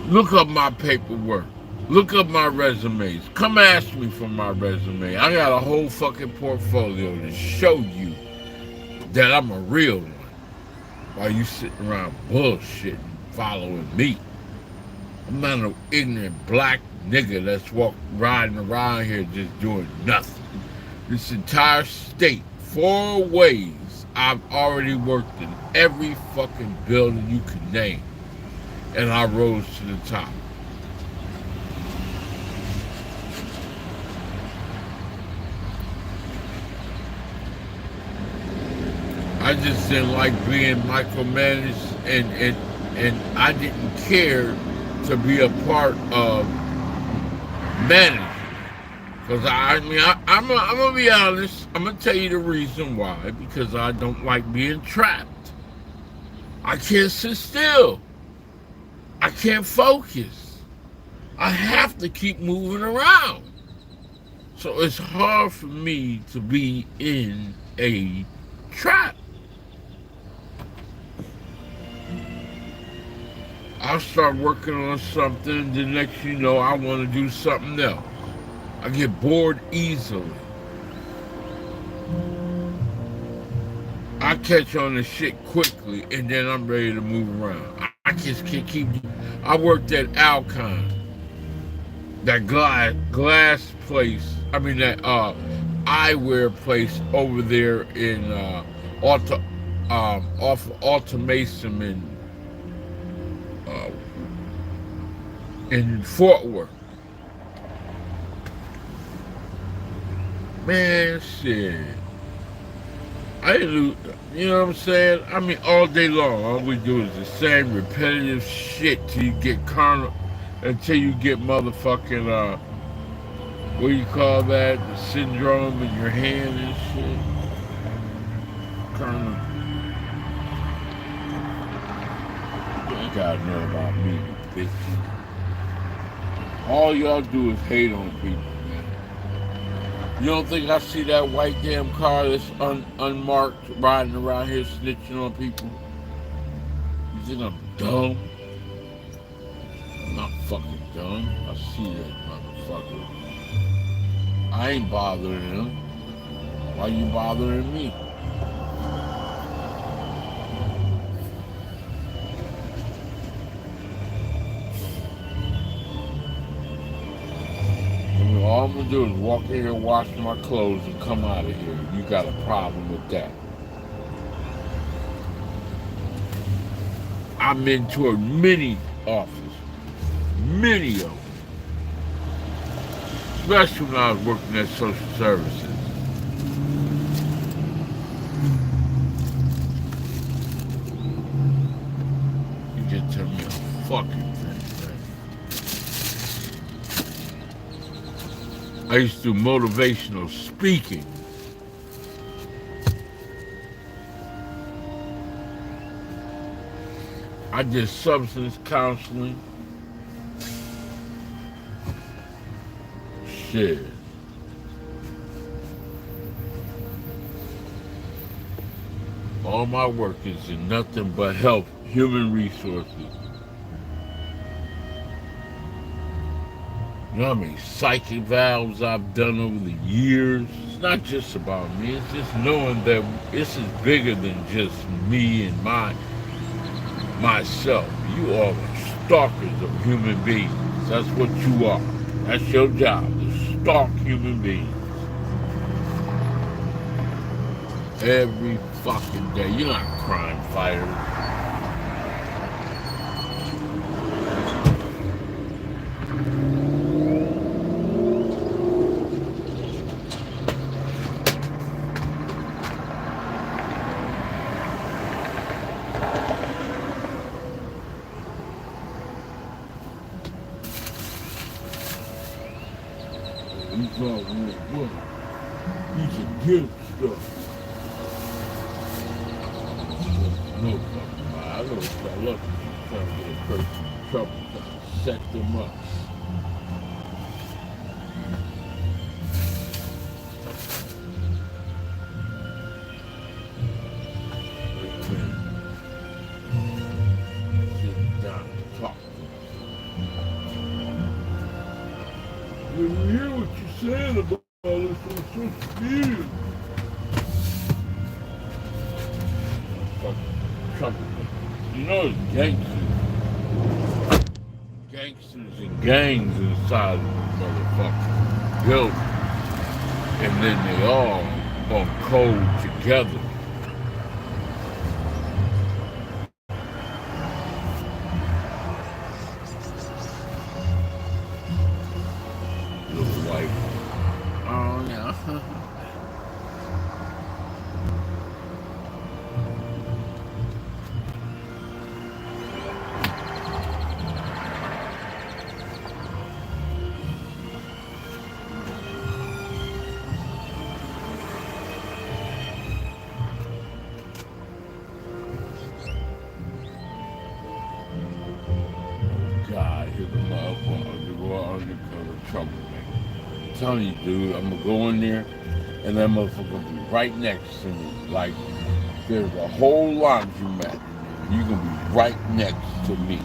Speaker 2: Look up my paperwork. Look up my resumes. Come ask me for my resume. I got a whole fucking portfolio to show you that I'm a real one. While you sitting around bullshitting, following me. I'm not no ignorant black nigga that's riding around here just doing nothing. This entire state, 4 ways, I've already worked in every fucking building you can name. And I rose to the top. I just didn't like being micromanaged, and I didn't care to be a part of management. Because I'm gonna be honest. I'm gonna tell you the reason why. Because I don't like being trapped. I can't sit still. I can't focus. I have to keep moving around. So it's hard for me to be in a trap. I'll start working on something, the next you know, I want to do something else. I get bored easily. I catch on the shit quickly, and then I'm ready to move around. I just can't keep. I worked at Alcon, that glass place. I mean that eyewear place over there in off of Alta Mason in Fort Worth. Man, shit. I didn't lose, you know what I'm saying? I mean, all day long, all we do is the same repetitive shit till you get carnal, until you get motherfucking, what do you call that? The syndrome in your hand and shit. Carnal. You ain't gotta know about me, bitch. All y'all do is hate on people. You don't think I see that white damn car that's unmarked riding around here snitching on people? You think I'm dumb? I'm not fucking dumb. I see that motherfucker. I ain't bothering him. Why you bothering me? All I'm gonna do is walk in here, wash my clothes, and come out of here. You got a problem with that? I mentored many officers, many of them, especially when I was working at social services. You fucking thing, man. I used to do motivational speaking. I did substance counseling. Shit. All my work is in nothing but help, human resources. You know how many psychic valves I've done over the years? It's not just about me, it's just knowing that this is bigger than just me and myself. You are the stalkers of human beings. That's what you are. That's your job, to stalk human beings. Every fucking day. You're not crime fighters. He's all real. He's a guilt stuff. No fucking lie. I know it's all up. Trying to get a person in trouble, trying to set them up. Sit down and talk to them. You hear what you're saying about this on social media. Fucking trouble. You know it's gangsters and gangs inside of the motherfucking building. And then they all on code together. Little white. Oh yeah. God, here's a motherfucker to go undercover troublemaker. I'm telling you, dude, I'm gonna go in there and that motherfucker gonna be right next to me. Like, there's a whole laundromat in there. You're gonna be right next to me.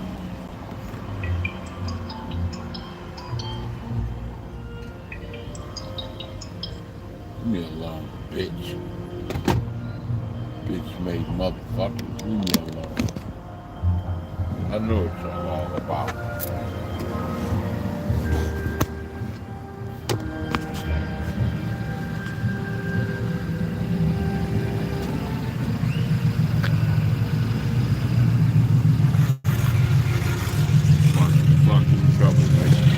Speaker 2: Leave me alone, bitch. Bitch made motherfucker. Leave me alone. I know what y'all all about. Fucking troublemaker.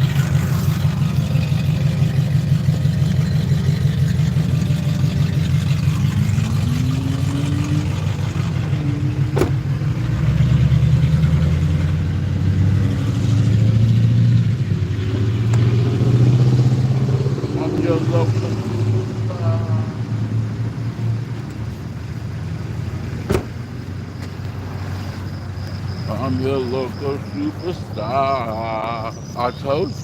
Speaker 2: I'm your local. I'm your local superstar. I told you.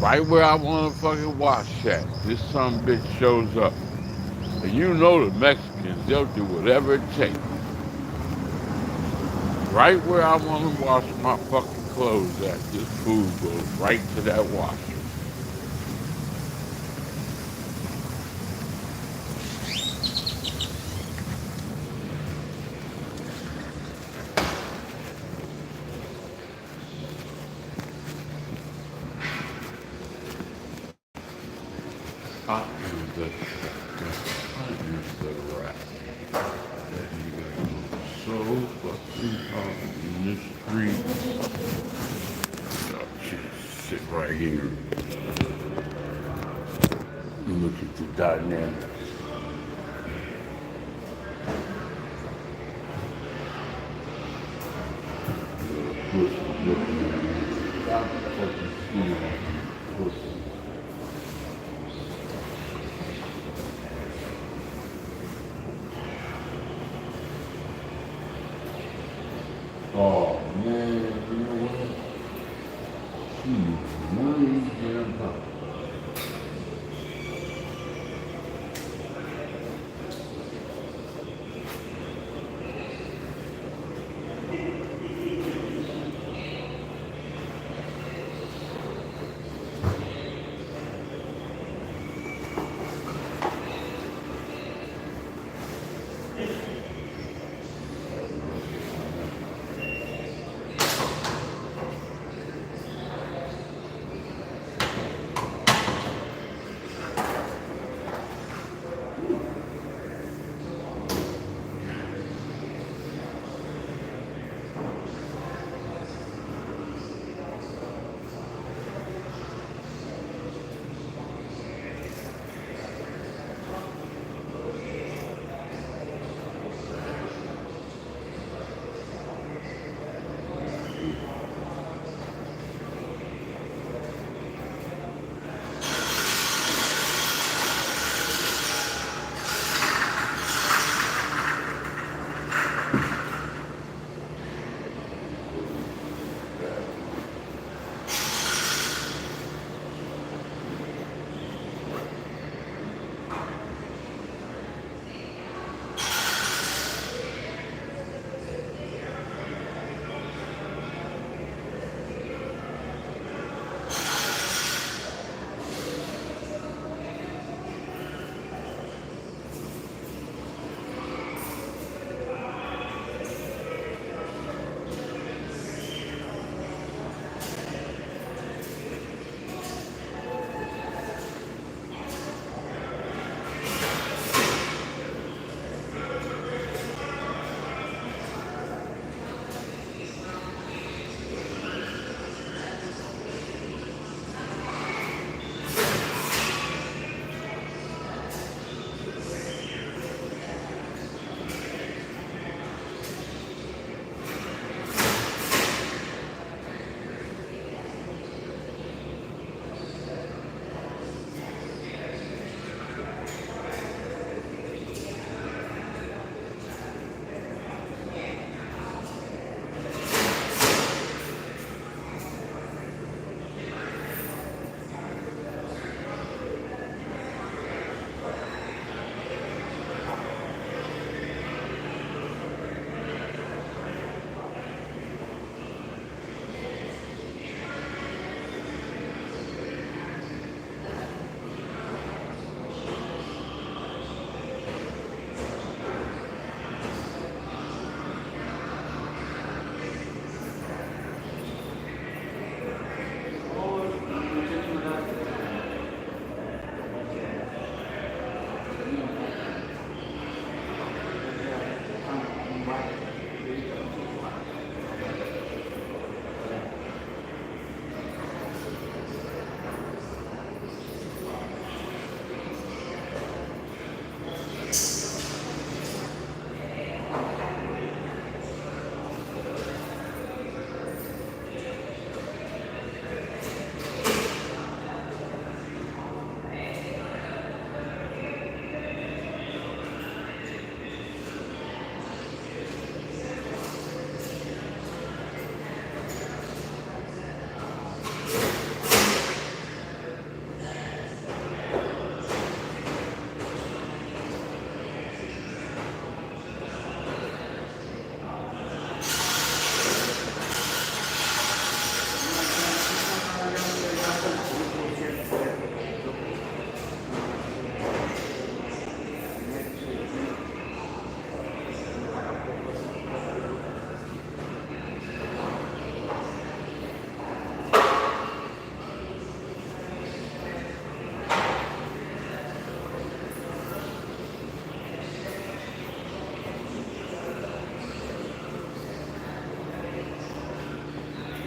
Speaker 2: Right where I want to fucking watch at, this son of a bitch shows up. And you know the Mexicans, they'll do whatever it takes. Right where I want to wash my fucking clothes at, this food goes right to that washer. I use the rat. That nigga so fucking hot in the streets. Oh, shit, sit right here. Look at the dynamics. Oh man, you know what? She's really damn tough.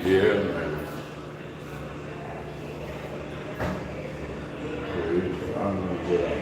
Speaker 2: Yeah, man. So I'm gonna get out.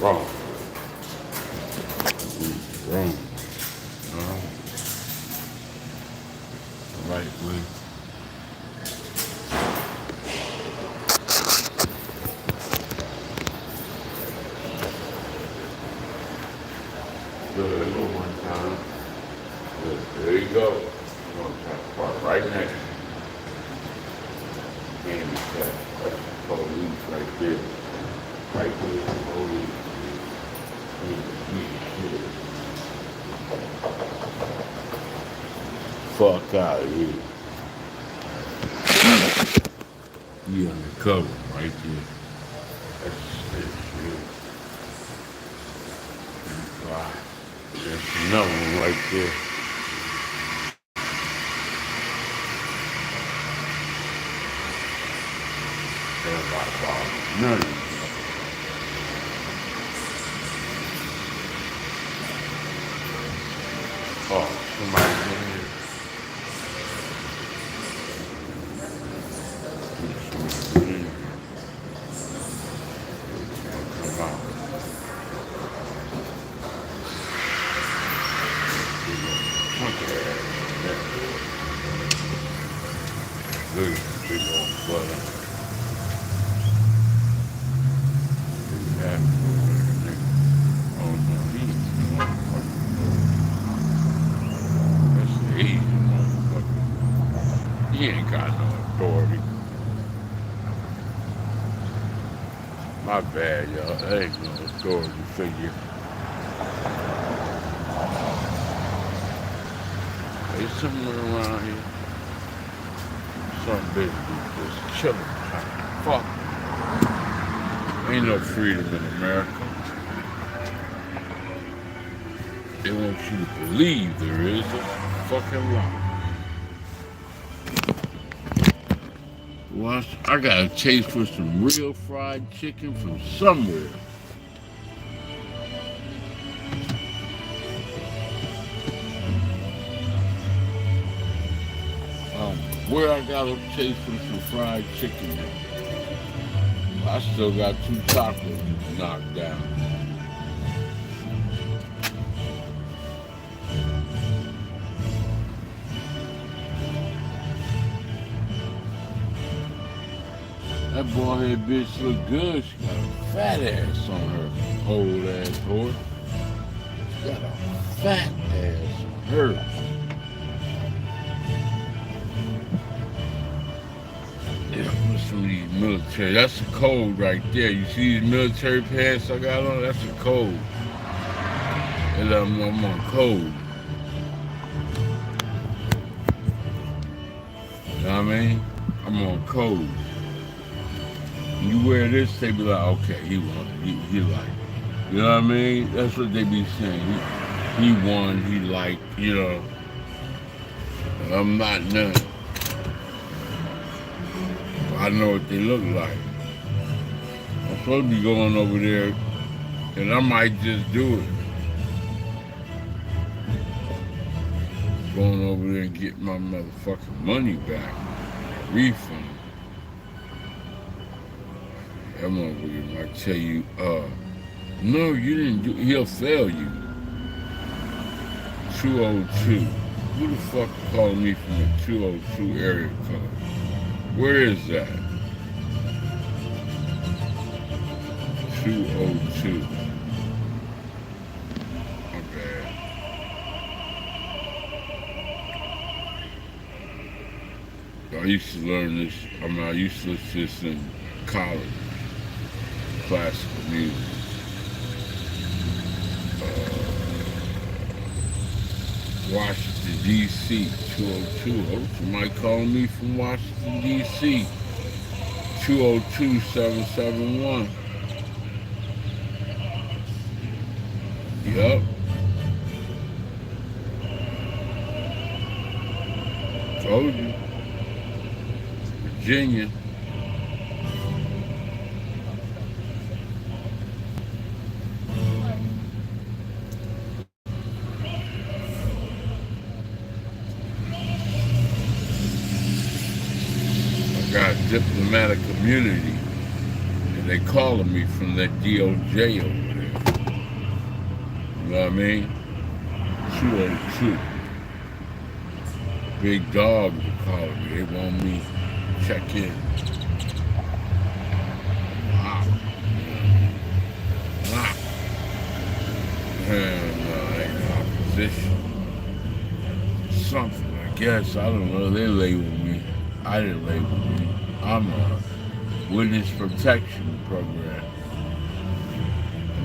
Speaker 2: Wrong. Wrong. Right way. Good. One time. Good. There you go. You're going to park right next to you. Handicap. That's the police right there. Right there, the police. Fuck out of here. You undercover right there. That's shit. Wow. There's another one right there. Everybody bothers none of you. Oh, somebody's in here. Come out. Look at the big old butter. Oh no, that's the Asian motherfucker. He ain't got no authority. My bad, y'all. That ain't no authority figure. There's somewhere around here. Some basically just chilling. Fuck. Ain't no freedom in America. They want you to believe there is a fucking lie. Well, I got a taste for some real fried chicken from somewhere. Where I got a taste for some fried chicken at? I still got 2 tacos knocked down. That bald-headed bitch look good. She got a fat ass on her old ass horse. She got a fat ass on her. Some of these military, that's a code right there. You see these military pants I got on? That's a code. And I'm on code. You know what I mean? I'm on code. When you wear this, they be like, okay, he won. He like. You know what I mean? That's what they be saying. He won, he like, you know. I'm not none. I know what they look like. I'm supposed to be going over there, and I might just do it. Going over there and get my motherfucking money back. Refund. That motherfucker might tell you, no, you didn't do, he'll fail you. 202. Who the fuck calling me from the 202 area code? Where is that? 202. My bad. I used to learn this, I used to listen to this in college. Classical music. Washington, D.C., 202. Oh, somebody calling me from Washington, D.C., 202-771. Yup. Told you. Virginia. I got diplomatic immunity, and they calling me from that DOJ over there. You know what I mean? 202. Big dogs are calling me. They want me to check in. Wow. Wow. And in opposition. Something, I guess. I don't know. They labeled me. I didn't label me. I'm a witness protection program.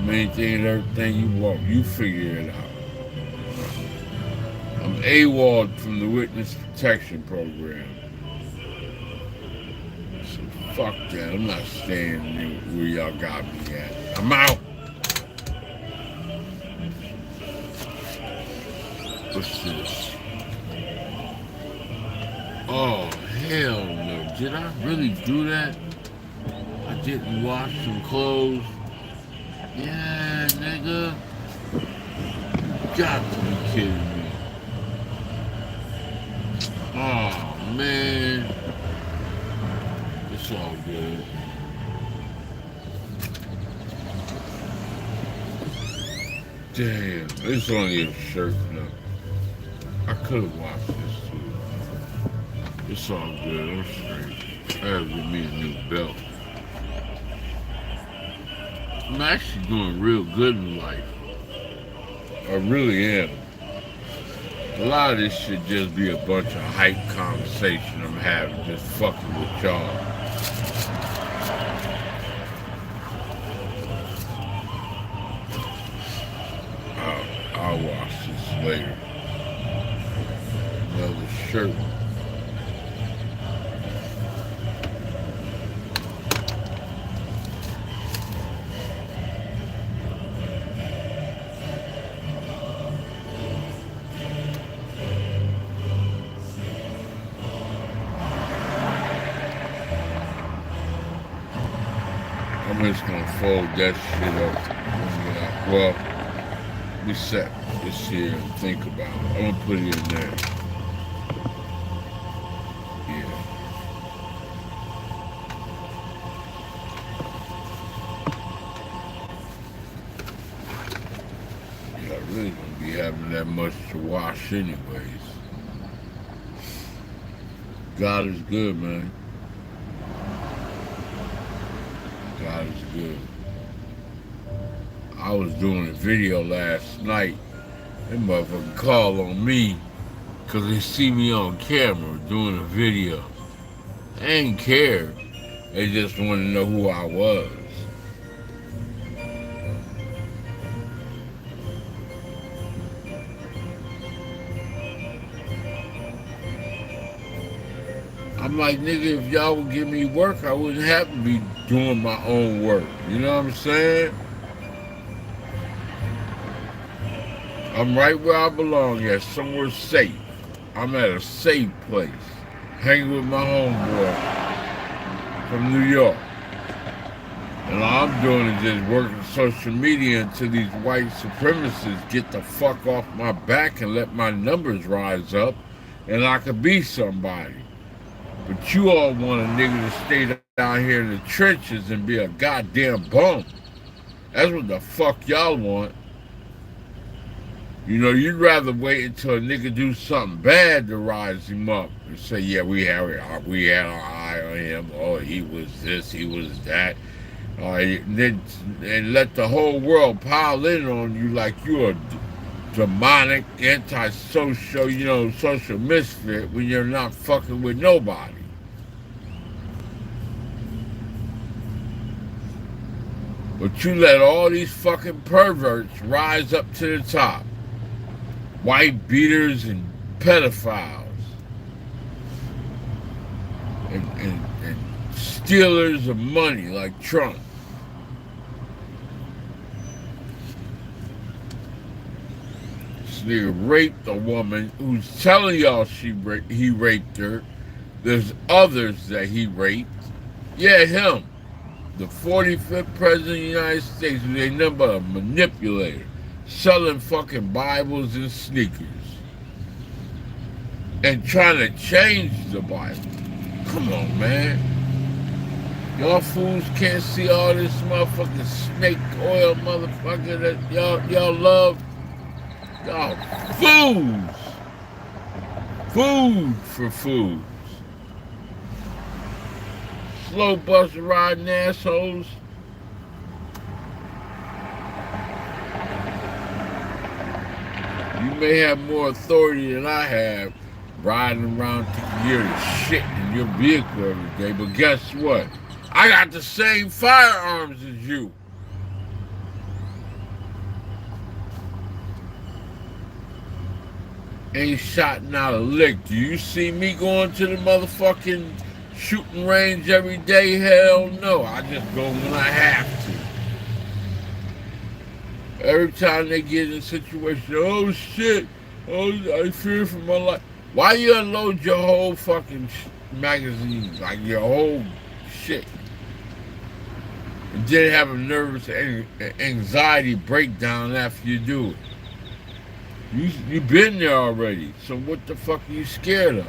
Speaker 2: Anything and everything you want, you figure it out. I'm AWOL from the witness protection program. So fuck that. I'm not staying where y'all got me at. I'm out. What's this? Oh, hell no. Did I really do that? I didn't wash some clothes. Yeah, nigga. You got to be kidding me. Oh, man. It's all good. Damn, it's only a shirt now. I could have washed this too. It's all good. I'm straight. I have to get me a new belt. I'm actually doing real good in life. I really am. A lot of this should just be a bunch of hype conversation I'm having, just fucking with y'all. I'll wash this later. Another shirt. I'm just gonna fold that shit up. Well, we set this here and think about it. I'm gonna put it in there. Yeah. Yeah, I really don't be having that much to wash anyways. God is good, man. God is good. I was doing a video last night. That motherfucker called on me because they see me on camera doing a video. They ain't care. They just wanted to know who I was. I'm like, nigga, if y'all would give me work, I wouldn't have to be doing my own work. You know what I'm saying? I'm right where I belong at, somewhere safe. I'm at a safe place, hanging with my homeboy from New York. And all I'm doing is just working social media until these white supremacists get the fuck off my back and let my numbers rise up and I could be somebody. But you all want a nigga to stay down here in the trenches and be a goddamn bum. That's what the fuck y'all want. You know, you'd rather wait until a nigga do something bad to rise him up and say, yeah, we had our eye on him. Oh, he was this, he was that. And let the whole world pile in on you like you're a demonic, antisocial, social misfit when you're not fucking with nobody. But you let all these fucking perverts rise up to the top. White beaters and pedophiles. And stealers of money like Trump. nigga raped a woman who's telling y'all he raped her. There's others that he raped. Yeah, him. The 45th president of the United States, who ain't nothing but a manipulator, selling fucking Bibles and sneakers, and trying to change the Bible. Come on, man. Y'all fools can't see all this motherfucking snake oil motherfucker that y'all love. Y'all fools. Food for fools. Slow bus riding assholes. You may have more authority than I have riding around taking care of shit in your vehicle every day, but guess what? I got the same firearms as you. Ain't shotting out a lick. Do you see me going to the motherfucking shooting range every day? Hell no. I just go when I have to. Every time they get in a situation, oh shit, oh, I fear for my life. Why you unload your whole fucking magazine, like your whole shit, and then have a nervous anxiety breakdown after you do it? You been there already, so what the fuck are you scared of?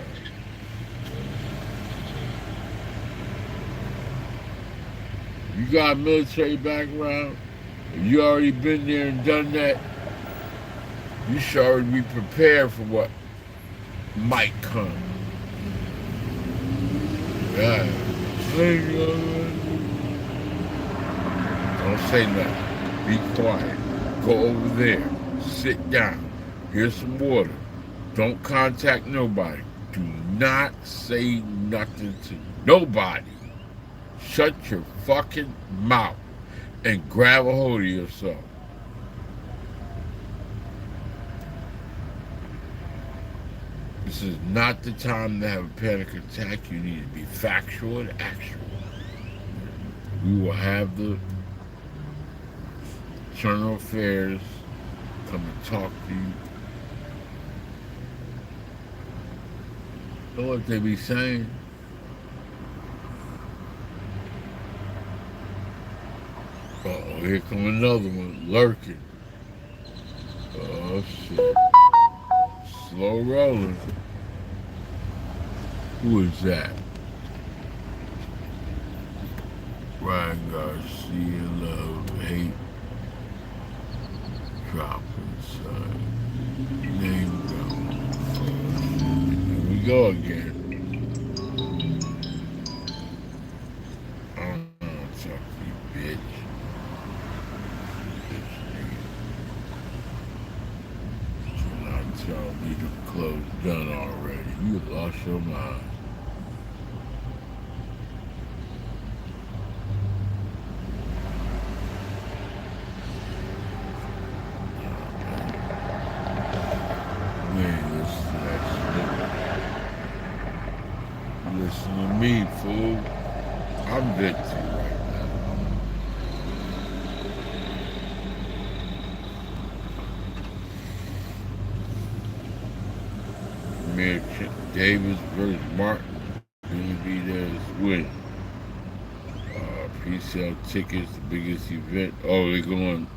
Speaker 2: You got a military background, if you already been there and done that, you should already be prepared for what might come. Yeah. Don't say nothing. Be quiet. Go over there. Sit down. Here's some water. Don't contact nobody. Do not say nothing to nobody. Shut your fucking mouth and grab a hold of yourself. This is not the time to have a panic attack. You need to be factual and actual. We will have the Internal Affairs come and talk to you. Know what they be saying? Uh-oh, here come another one lurking. Oh shit. Slow rolling. Who is that? Ryan Garcia, love, hate, dropping, son. Name go. Here we go again. I don't want to talk to you, bitch. You're not telling me the clothes done already. You lost your mind. Listen to me, fool. I'm victim right now. Mayor Davis versus Martin. Gonna be there this win. Pre-sale tickets, the biggest event. Oh, they're going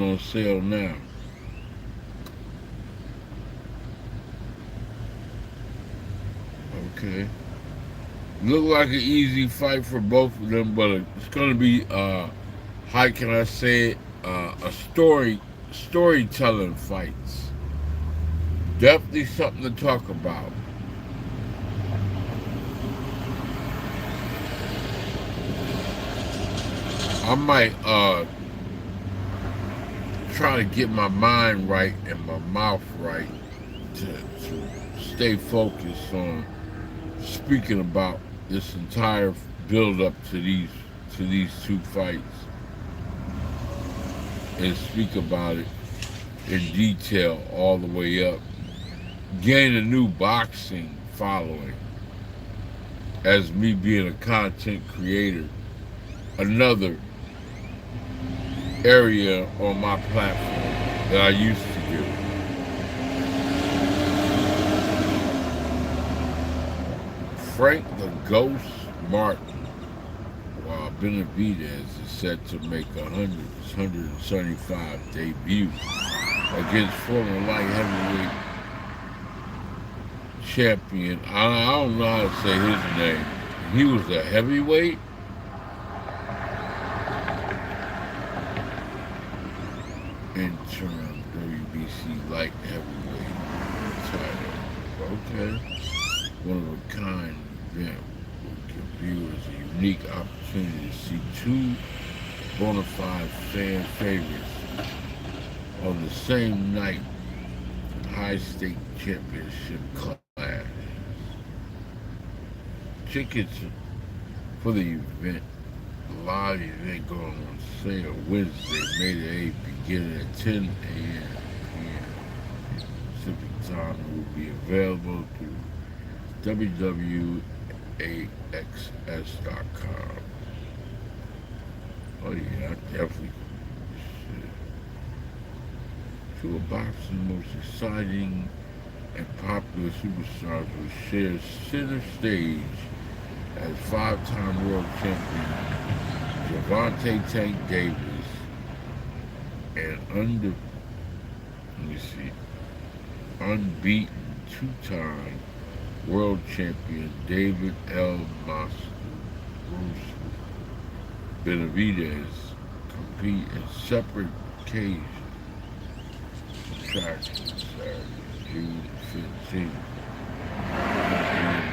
Speaker 2: on sale now. Okay. Look like an easy fight for both of them, but it's going to be, how can I say it, a storytelling fights. Definitely something to talk about. I might try to get my mind right and my mouth right to stay focused on speaking about this entire build up to these two fights and speak about it in detail all the way up. Gain a new boxing following as me being a content creator. Another area on my platform that I used to do. Frank the Ghost Martin, while Benavidez is set to make 175 debut against former light heavyweight champion. I don't know how to say his name. He was a heavyweight. Interim WBC light heavyweight title. Okay. One of a kind event will give viewers a unique opportunity to see two bona fide fan favorites on the same night. High stake championship clash. Tickets for the event, live event, going on sale Wednesday, May the 8th, beginning at 10 a.m. p.m. Pacific time. It will be available through www.axs.com. Oh yeah, I definitely. Shit. Two of boxing's most exciting and popular superstars will share center stage as five-time world champion Gervonta Tank Davis and unbeaten two-time world champion David L. Benavidez compete in separate cages. Attractions Saturday, June 15th,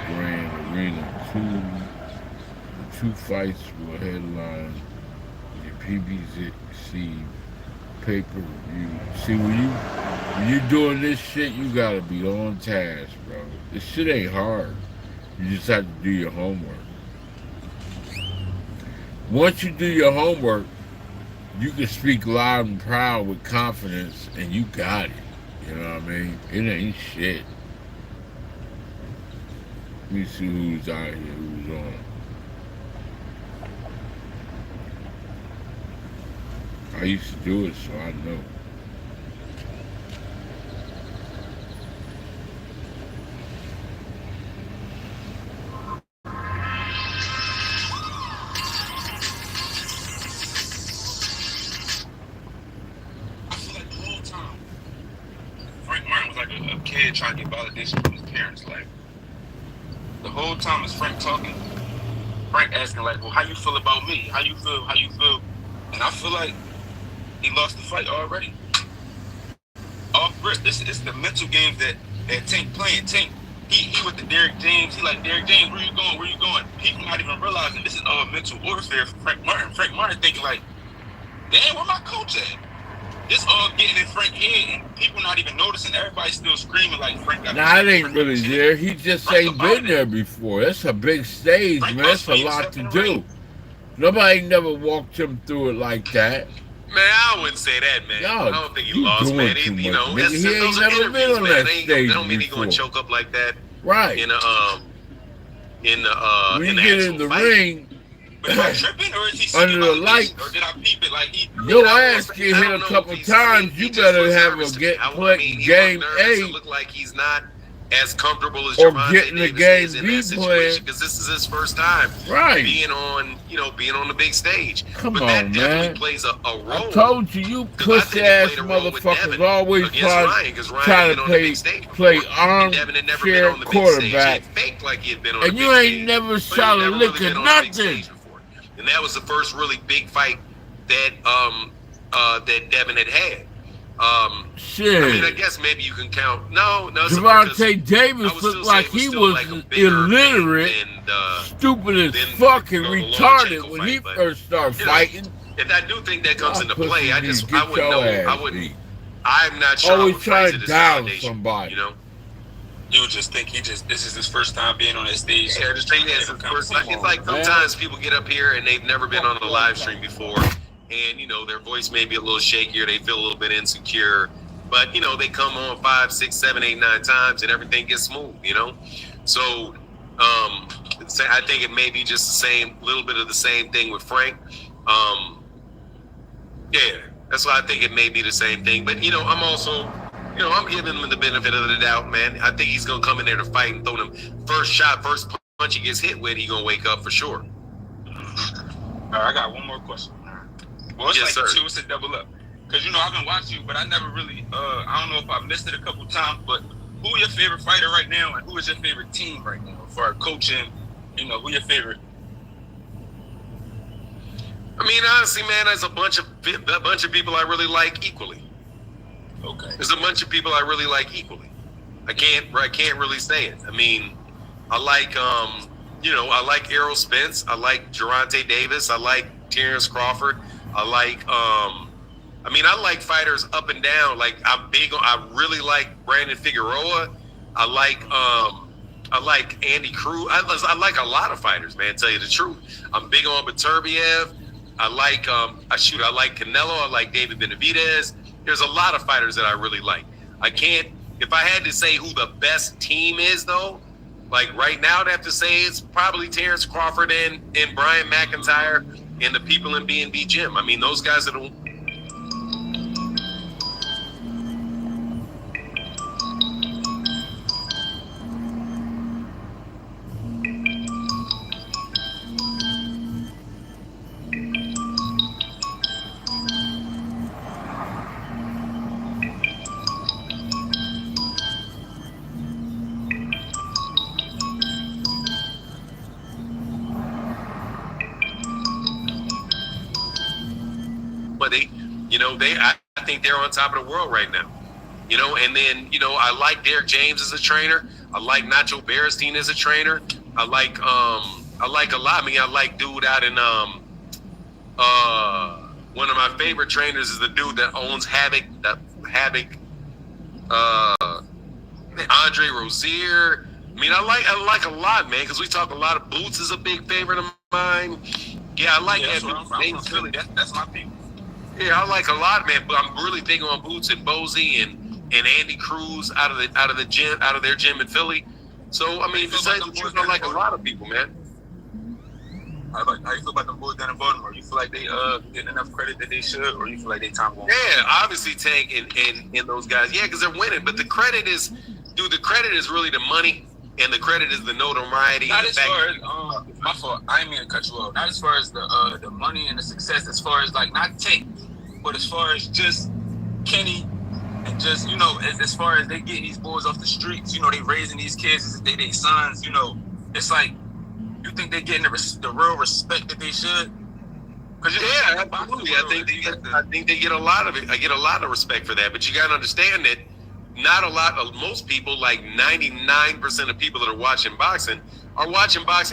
Speaker 2: Grand Arena. The two fights will headline the PBC pay-per-view. See, when you're doing this shit, you gotta be on task, bro. This shit ain't hard. You just have to do your homework. Once you do your homework, you can speak loud and proud with confidence, and you got it. You know what I mean? It ain't shit. Let me see who's out here, who's on. I used to do it, so I know.
Speaker 4: A kid trying to get validation from his parents. Like, the whole time is Frank talking, Frank asking, like, well, how you feel about me? How you feel? How you feel? And I feel like he lost the fight already. Off rip, it's the mental games that Tank playing. Tank, he with the Derrick James. He like, Derrick James, where you going? Where you going? People not even realizing this is all mental warfare for Frank Martin. Frank Martin thinking like, damn, where my coach at? This all getting in Frank's head, and people not even noticing. Everybody still screaming like Frank got.
Speaker 2: Nah, it ain't really there. He just ain't been there before. That's a big stage, man. That's a lot to do. Nobody never walked him through it like that.
Speaker 1: Man, I wouldn't say that, man.
Speaker 2: Yo,
Speaker 1: I don't think he lost, man. He, you know,
Speaker 2: he ain't never been on that stage.
Speaker 1: They don't mean he's gonna choke up like that.
Speaker 2: Right.
Speaker 1: In the
Speaker 2: when you get in the ring.
Speaker 4: Am I tripping, or is he
Speaker 2: under the lights,
Speaker 4: or did I peep it like he?
Speaker 2: Your ass get hit a couple times. You better have a game A.
Speaker 1: It look like he's not as comfortable as
Speaker 2: or
Speaker 1: Gervonta
Speaker 2: getting the
Speaker 1: Davis
Speaker 2: game
Speaker 1: is in
Speaker 2: B
Speaker 1: that situation,
Speaker 2: playing,
Speaker 1: because this is his first time being on the big stage.
Speaker 2: Come
Speaker 1: but
Speaker 2: on,
Speaker 1: that definitely
Speaker 2: man.
Speaker 1: plays a role.
Speaker 2: I told you, pussy ass motherfuckers always trying to play armchair quarterback, and you ain't never shot a lick of nothing.
Speaker 1: And that was the first really big fight that that Devin had.
Speaker 2: Shit.
Speaker 1: I mean, I guess maybe you can count. No.
Speaker 2: Gervonta Davis looked like he was illiterate, stupid as fuck, and retarded when he first started fighting.
Speaker 1: And I do think that comes into play. I wouldn't know. I'm not sure.
Speaker 2: Always trying to down somebody.
Speaker 1: You know.
Speaker 4: You would just think this is his first time being on that stage.
Speaker 1: Yeah, it's like sometimes people get up here and they've never been on a live stream before, and their voice may be a little shakier, they feel a little bit insecure, but they come on 5, 6, 7, 8, 9 times and everything gets smooth. So I think it may be just the little bit of the same thing with Frank. Yeah, that's why I think it may be the same thing. But I'm also. I'm giving him the benefit of the doubt, man. I think he's going to come in there to fight and throw them first shot, first punch he gets hit with, he gonna wake up for sure.
Speaker 5: All right, I got one more question. Well, it's
Speaker 1: Yes,
Speaker 5: like
Speaker 1: sir.
Speaker 5: two, it's a double up. Because, you know, I've been watching you, but I never really, I don't know if I've missed it a couple times, but who your favorite fighter right now, and who is your favorite team right now for our coaching? You know, who your favorite?
Speaker 1: I mean, honestly, man, there's a bunch of people I really like equally.
Speaker 5: Okay.
Speaker 1: There's a bunch of people I really like equally. I can't really say it. I mean, I like I like Errol Spence. I like Gervonta Davis. I like Terrence Crawford. I like I like fighters up and down. Like I really like Brandon Figueroa. I like Andy Cruz. I like a lot of fighters, man, to tell you the truth. I'm big on Beterbiev. I like I like Canelo. I like David Benavidez. There's a lot of fighters that I really like. If I had to say who the best team is though, like right now I'd have to say it's probably Terrence Crawford and Brian McIntyre and the people in B&B Gym. I mean, those guys that don't. But I think they're on top of the world right now. And then, I like Derek James as a trainer. I like Nacho Beristain as a trainer. I like a lot. I mean, I like dude out in one of my favorite trainers is the dude that owns Havoc, Andre Rozier. I mean, I like a lot, man, because we talk a lot of Boots is a big favorite of mine. Yeah, I like that.
Speaker 5: I'm from Philly. That's my people.
Speaker 1: Yeah, I like a lot, man. But I'm really big on Boots and Bozy and Andy Cruz out of their gym in Philly. So I mean, to tell you the truth, I like a lot of people, man.
Speaker 5: How you feel about them boys down in Baltimore? You feel like they getting enough credit that they should, or you feel like they time going?
Speaker 1: Yeah, obviously Tank and those guys. Yeah, because they're winning. But the credit is really the money, and the credit is the notoriety.
Speaker 5: Not as far as my fault. I didn't mean to cut you off. Not as far as the money and the success. As far as like not Tank, but as far as just Kenny. And just, as far as they getting these boys off the streets, they raising these kids as if they sons, it's like, you think they're getting the real respect that they should?
Speaker 1: Yeah, absolutely. I think they get a lot of it. I get a lot of respect for that. But you got to understand that most people, like 99% of people that are watching boxing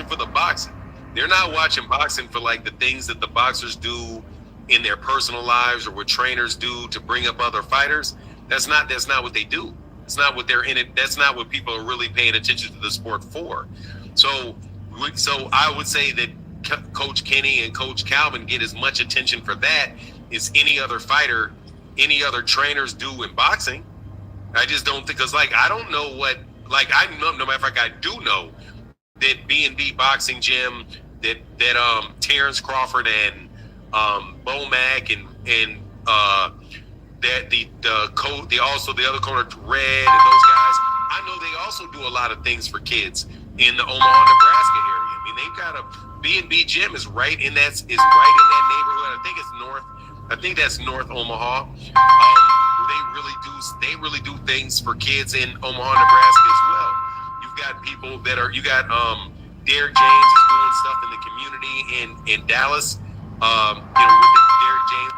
Speaker 1: for the boxing. They're not watching boxing for like the things that the boxers do in their personal lives or what trainers do to bring up other fighters. That's not what they do. It's not what they're in it. That's not what people are really paying attention to the sport for. So I would say that Coach Kenny and Coach Calvin get as much attention for that as any other fighter, any other trainers do in boxing. I just don't think, because I don't know what, no matter of fact, I do know that B&B Boxing Gym, that Terrence Crawford and Bomac and that the other corner, Red, and those guys, I know they also do a lot of things for kids in the Omaha, Nebraska area. I mean, they've got a B&B Gym is right in that neighborhood. I think that's North Omaha. They really do things for kids in Omaha, Nebraska as well. You've got people Derek James is doing stuff in the community in Dallas. With Derek James.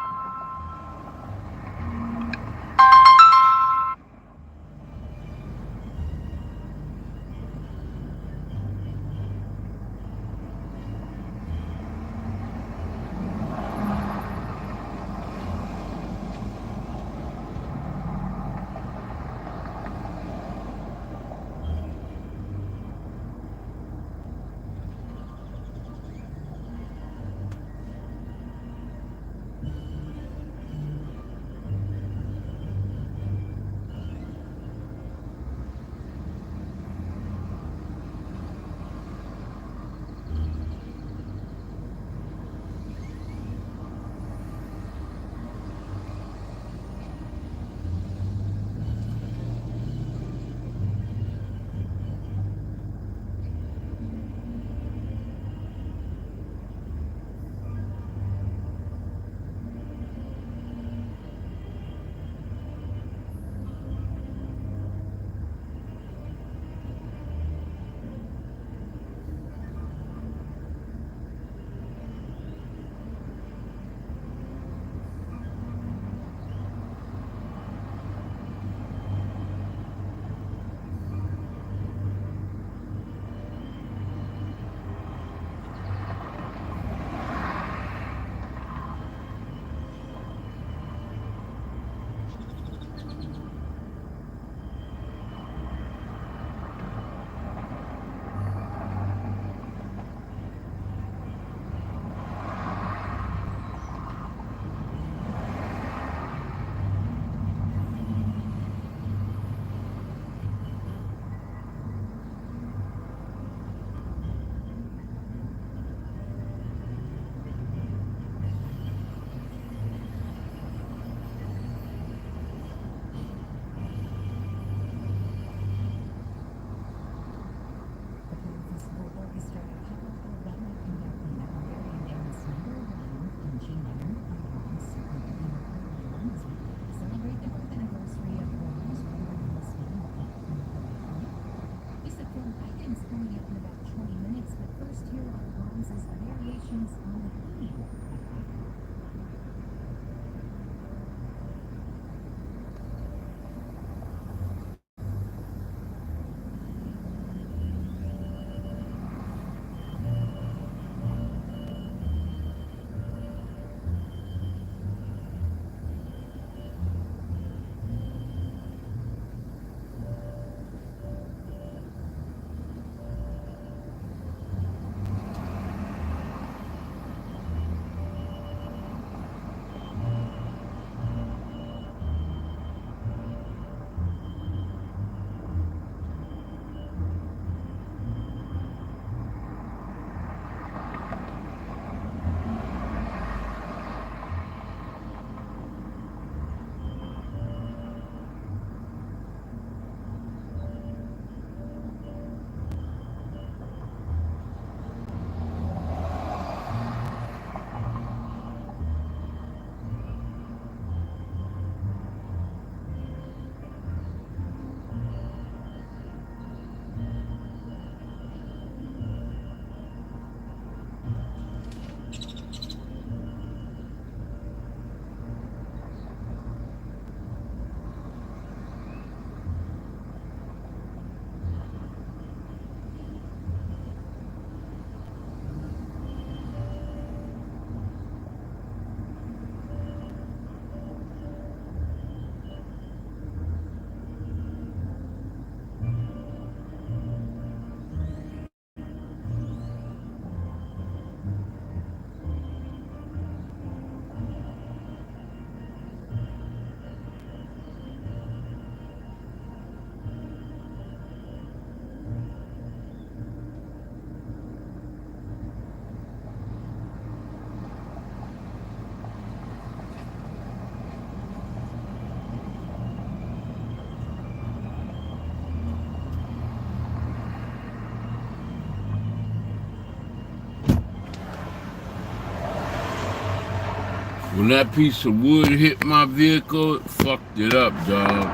Speaker 2: When that piece of wood hit my vehicle, it fucked it up, dog.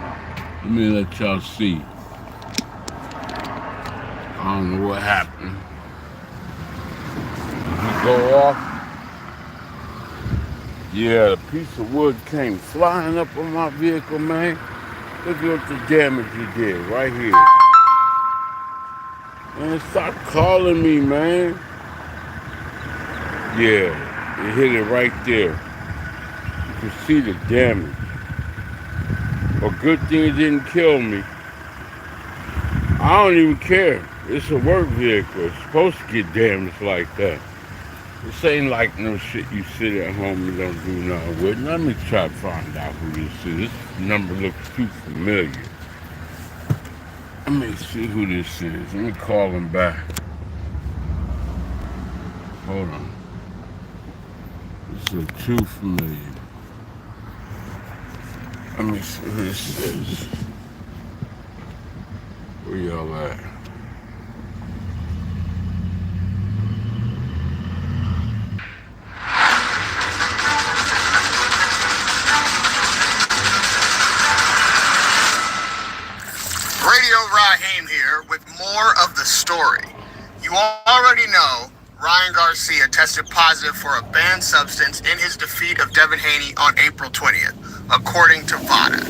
Speaker 2: Let me let y'all see. I don't know what happened. Did it go off? Yeah, the piece of wood came flying up on my vehicle, man. Look at what the damage it did right here. Man, stop calling me, man. Yeah, it hit it right there. You can see the damage. A good thing it didn't kill me. I don't even care. It's a work vehicle. It's supposed to get damaged like that. This ain't like no shit you sit at home and don't do nothing with. Let me try to find out who this is. This number looks too familiar. Let me see who this is. Let me call him back. Hold on. This looks too familiar. Let me see who this is. Where y'all at?
Speaker 6: Radio Raheem here with more of the story. You already know Ryan Garcia tested positive for a banned substance in his defeat of Devin Haney on April 20th, according to VADA.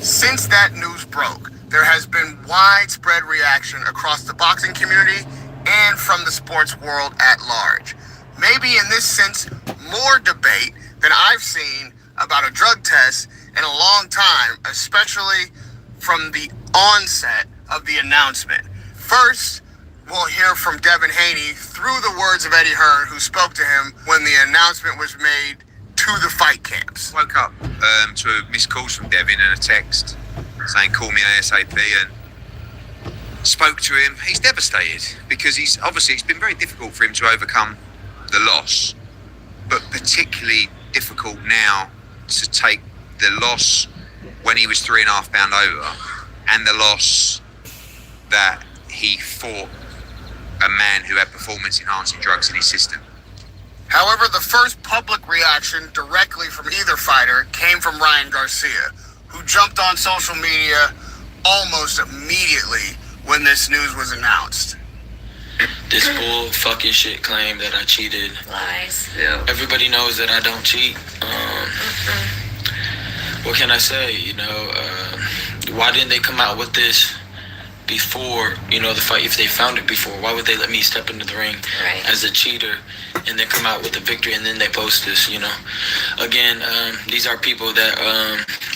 Speaker 6: Since that news broke, there has been widespread reaction across the boxing community and from the sports world at large. Maybe in this sense, more debate than I've seen about a drug test in a long time, especially from the onset of the announcement. First, we'll hear from Devin Haney through the words of Eddie Hearn, who spoke to him when the announcement was made to the fight camps.
Speaker 7: Woke up to a missed calls from Devin and a text saying call me ASAP, and spoke to him. He's devastated because it's been very difficult for him to overcome the loss, but particularly difficult now to take the loss when he was 3.5 pounds over, and the loss that he fought a man who had performance-enhancing drugs in his system.
Speaker 6: However, the first public reaction directly from either fighter came from Ryan Garcia, who jumped on social media almost immediately when this news was announced.
Speaker 8: This bull fucking shit claim that I cheated.
Speaker 9: Lies.
Speaker 8: Yeah. Everybody knows that I don't cheat. What can I say? Why didn't they come out with this before, the fight? If they found it before, why would they let me step into the ring as a cheater and then come out with the victory and then they post this, Again, these are people that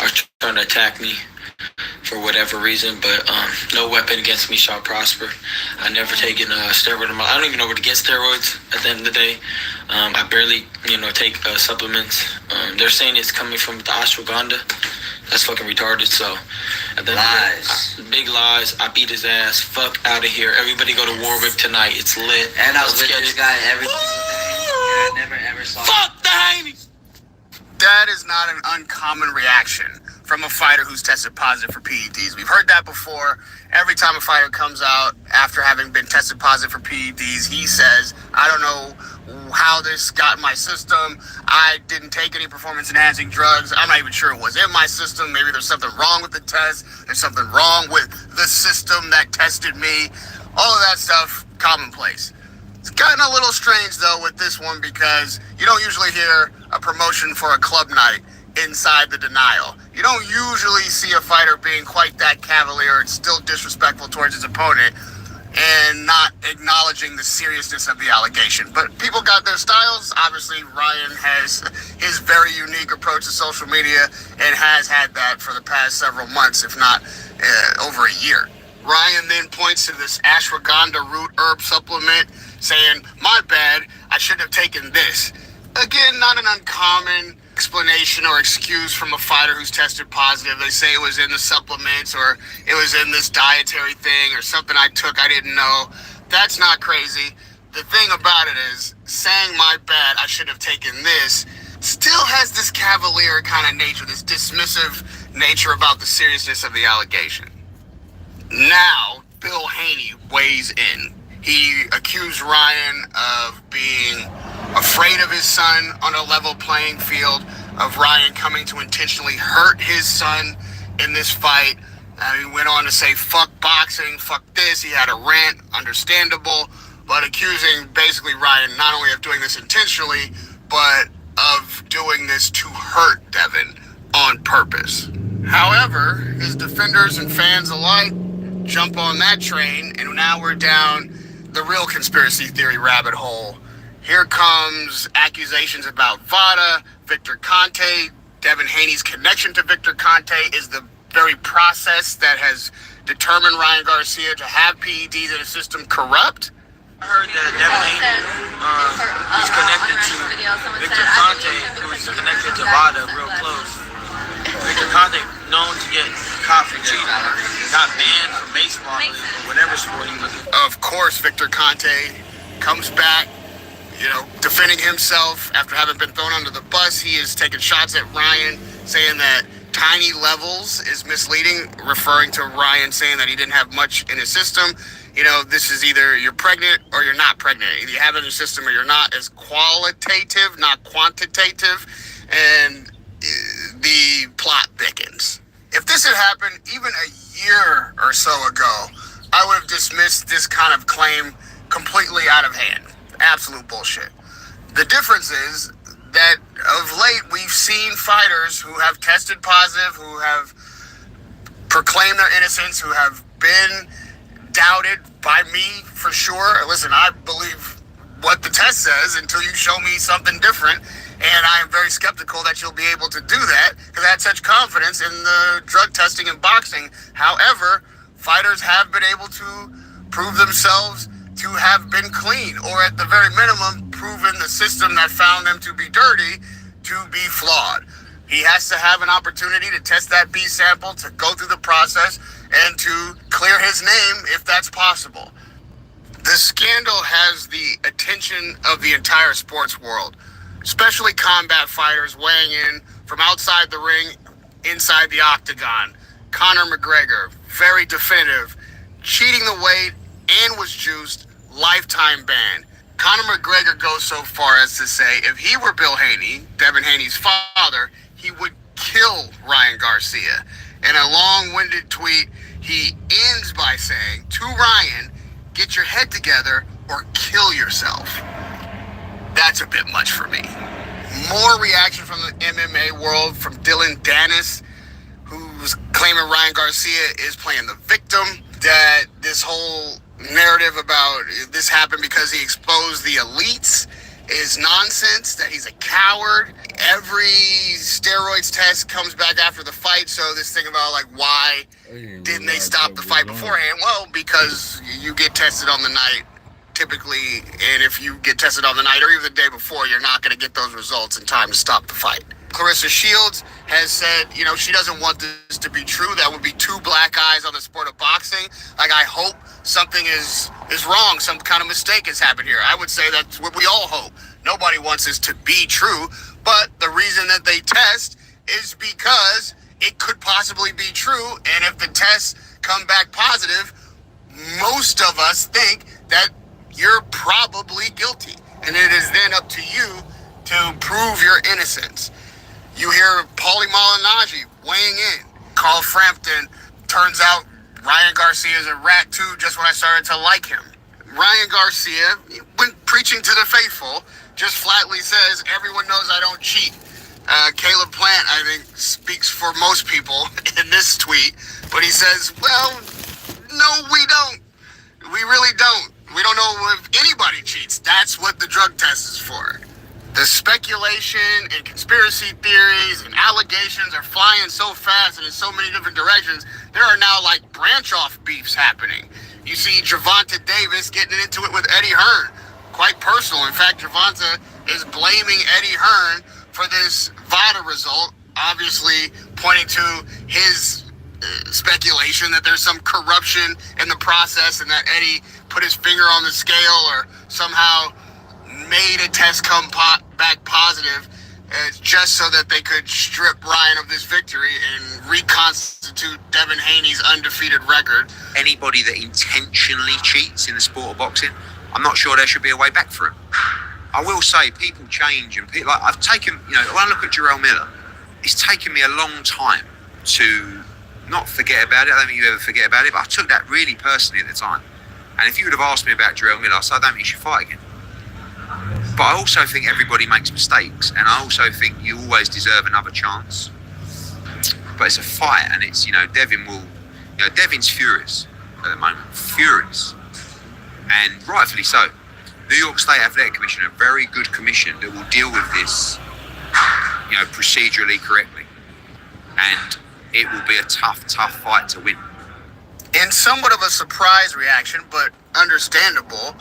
Speaker 8: are trying to attack me for whatever reason, but no weapon against me shall prosper. I never taken a steroid in my life. I don't even know where to get steroids at the end of the day. I barely, take supplements. They're saying it's coming from the ashwagandha. That's fucking retarded. So, at the lies. Big lies. I beat his ass. Fuck out of here. Everybody go to Warwick tonight. It's lit.
Speaker 9: And I was with this guy every single day. I never ever saw
Speaker 8: Fuck the Haney!
Speaker 6: That is not an uncommon reaction from a fighter who's tested positive for PEDs. We've heard that before. Every time a fighter comes out after having been tested positive for PEDs, he says, I don't know how this got in my system. I didn't take any performance-enhancing drugs. I'm not even sure it was in my system. Maybe there's something wrong with the test. There's something wrong with the system that tested me. All of that stuff, commonplace. It's gotten a little strange, though, with this one because you don't usually hear a promotion for a club night inside the denial. You don't usually see a fighter being quite that cavalier and still disrespectful towards his opponent and not acknowledging the seriousness of the allegation. But people got their styles. Obviously, Ryan has his very unique approach to social media and has had that for the past several months, if not over a year. Ryan then points to this ashwagandha root herb supplement, saying, my bad, I should have taken this. Again, not an uncommon explanation or excuse from a fighter who's tested positive. They say it was in the supplements or it was in this dietary thing or something I took I didn't know. That's not crazy. The thing about it is saying my bad, I should have taken this, still has this cavalier kind of nature, this dismissive nature about the seriousness of the allegation. Now, Bill Haney weighs in. He accused Ryan of being afraid of his son on a level playing field, of Ryan coming to intentionally hurt his son in this fight. He went on to say, fuck boxing, fuck this. He had a rant, understandable, but accusing basically Ryan not only of doing this intentionally, but of doing this to hurt Devin on purpose. However, his defenders and fans alike jump on that train, and now we're down the real conspiracy theory rabbit hole. Here comes accusations about VADA, Victor Conte. Devin Haney's connection to Victor Conte is the very process that has determined Ryan Garcia to have PEDs in his system corrupt.
Speaker 8: I heard that Devin Haney, he's connected to Victor Conte, who's connected to VADA real close. Victor Conte known to get caught for cheating, got banned from baseball or whatever sport he was in.
Speaker 6: Of course, Victor Conte comes back, defending himself after having been thrown under the bus. He is taking shots at Ryan, saying that tiny levels is misleading, referring to Ryan saying that he didn't have much in his system. This is either you're pregnant or you're not pregnant. Either you have it in your system or you're not. It's qualitative, not quantitative. And the plot thickens. If this had happened even a year or so ago, I would have dismissed this kind of claim completely out of hand. Absolute bullshit. The difference is that of late we've seen fighters who have tested positive, who have proclaimed their innocence, who have been doubted by me for sure. Listen, I believe what the test says until you show me something different. And I am very skeptical that you'll be able to do that because I had such confidence in the drug testing and boxing. However, fighters have been able to prove themselves to have been clean, or at the very minimum, proven the system that found them to be dirty to be flawed. He has to have an opportunity to test that B sample, to go through the process, and to clear his name if that's possible. The scandal has the attention of the entire sports world, especially combat fighters weighing in from outside the ring, inside the octagon. Conor McGregor, very definitive, cheating the weight and was juiced, lifetime ban. Conor McGregor goes so far as to say if he were Bill Haney, Devin Haney's father, he would kill Ryan Garcia. In a long-winded tweet, he ends by saying to Ryan, get your head together or kill yourself. That's a bit much for me. More reaction from the MMA world, from Dylan Dennis, who's claiming Ryan Garcia is playing the victim, that this whole narrative about this happened because he exposed the elites is nonsense, that he's a coward. Every steroids test comes back after the fight, so this thing about why didn't they stop the fight beforehand? Well, because you get tested on the night typically, and if you get tested on the night or even the day before, you're not going to get those results in time to stop the fight. Clarissa Shields has said, she doesn't want this to be true. That would be two black eyes on the sport of boxing. I hope something is wrong. Some kind of mistake has happened here. I would say that's what we all hope. Nobody wants this to be true, but the reason that they test is because it could possibly be true, and if the tests come back positive, most of us think that you're probably guilty, and it is then up to you to prove your innocence. You hear Paulie Malignaggi weighing in. Carl Frampton, turns out Ryan Garcia is a rat too, just when I started to like him. Ryan Garcia, when preaching to the faithful, just flatly says, everyone knows I don't cheat. Caleb Plant, I think, speaks for most people in this tweet, but he says, well, no, we don't. We really don't. We don't know if anybody cheats. That's what the drug test is for. The speculation and conspiracy theories and allegations are flying so fast and in so many different directions. There are now branch-off beefs happening. You see Gervonta Davis getting into it with Eddie Hearn. Quite personal. In fact, Gervonta is blaming Eddie Hearn for this VADA result, obviously pointing to his speculation that there's some corruption in the process and that Eddie put his finger on the scale or somehow made a test come back positive just so that they could strip Ryan of this victory and reconstitute Devin Haney's undefeated record.
Speaker 7: Anybody that intentionally cheats in the sport of boxing, I'm not sure there should be a way back for him. I will say people change, and people, like, I've taken, when I look at Jarrell Miller, it's taken me a long time to not forget about it. I don't think you ever forget about it, but I took that really personally at the time. And if you would have asked me about Jarrell Miller, I said, I don't think you should fight again. But I also think everybody makes mistakes, and I also think you always deserve another chance. But it's a fight, and it's, Devin's furious at the moment, furious. And rightfully so. New York State Athletic Commission, a very good commission that will deal with this, procedurally correctly. And it will be a tough fight to win.
Speaker 6: In somewhat of a surprise reaction, but understandable,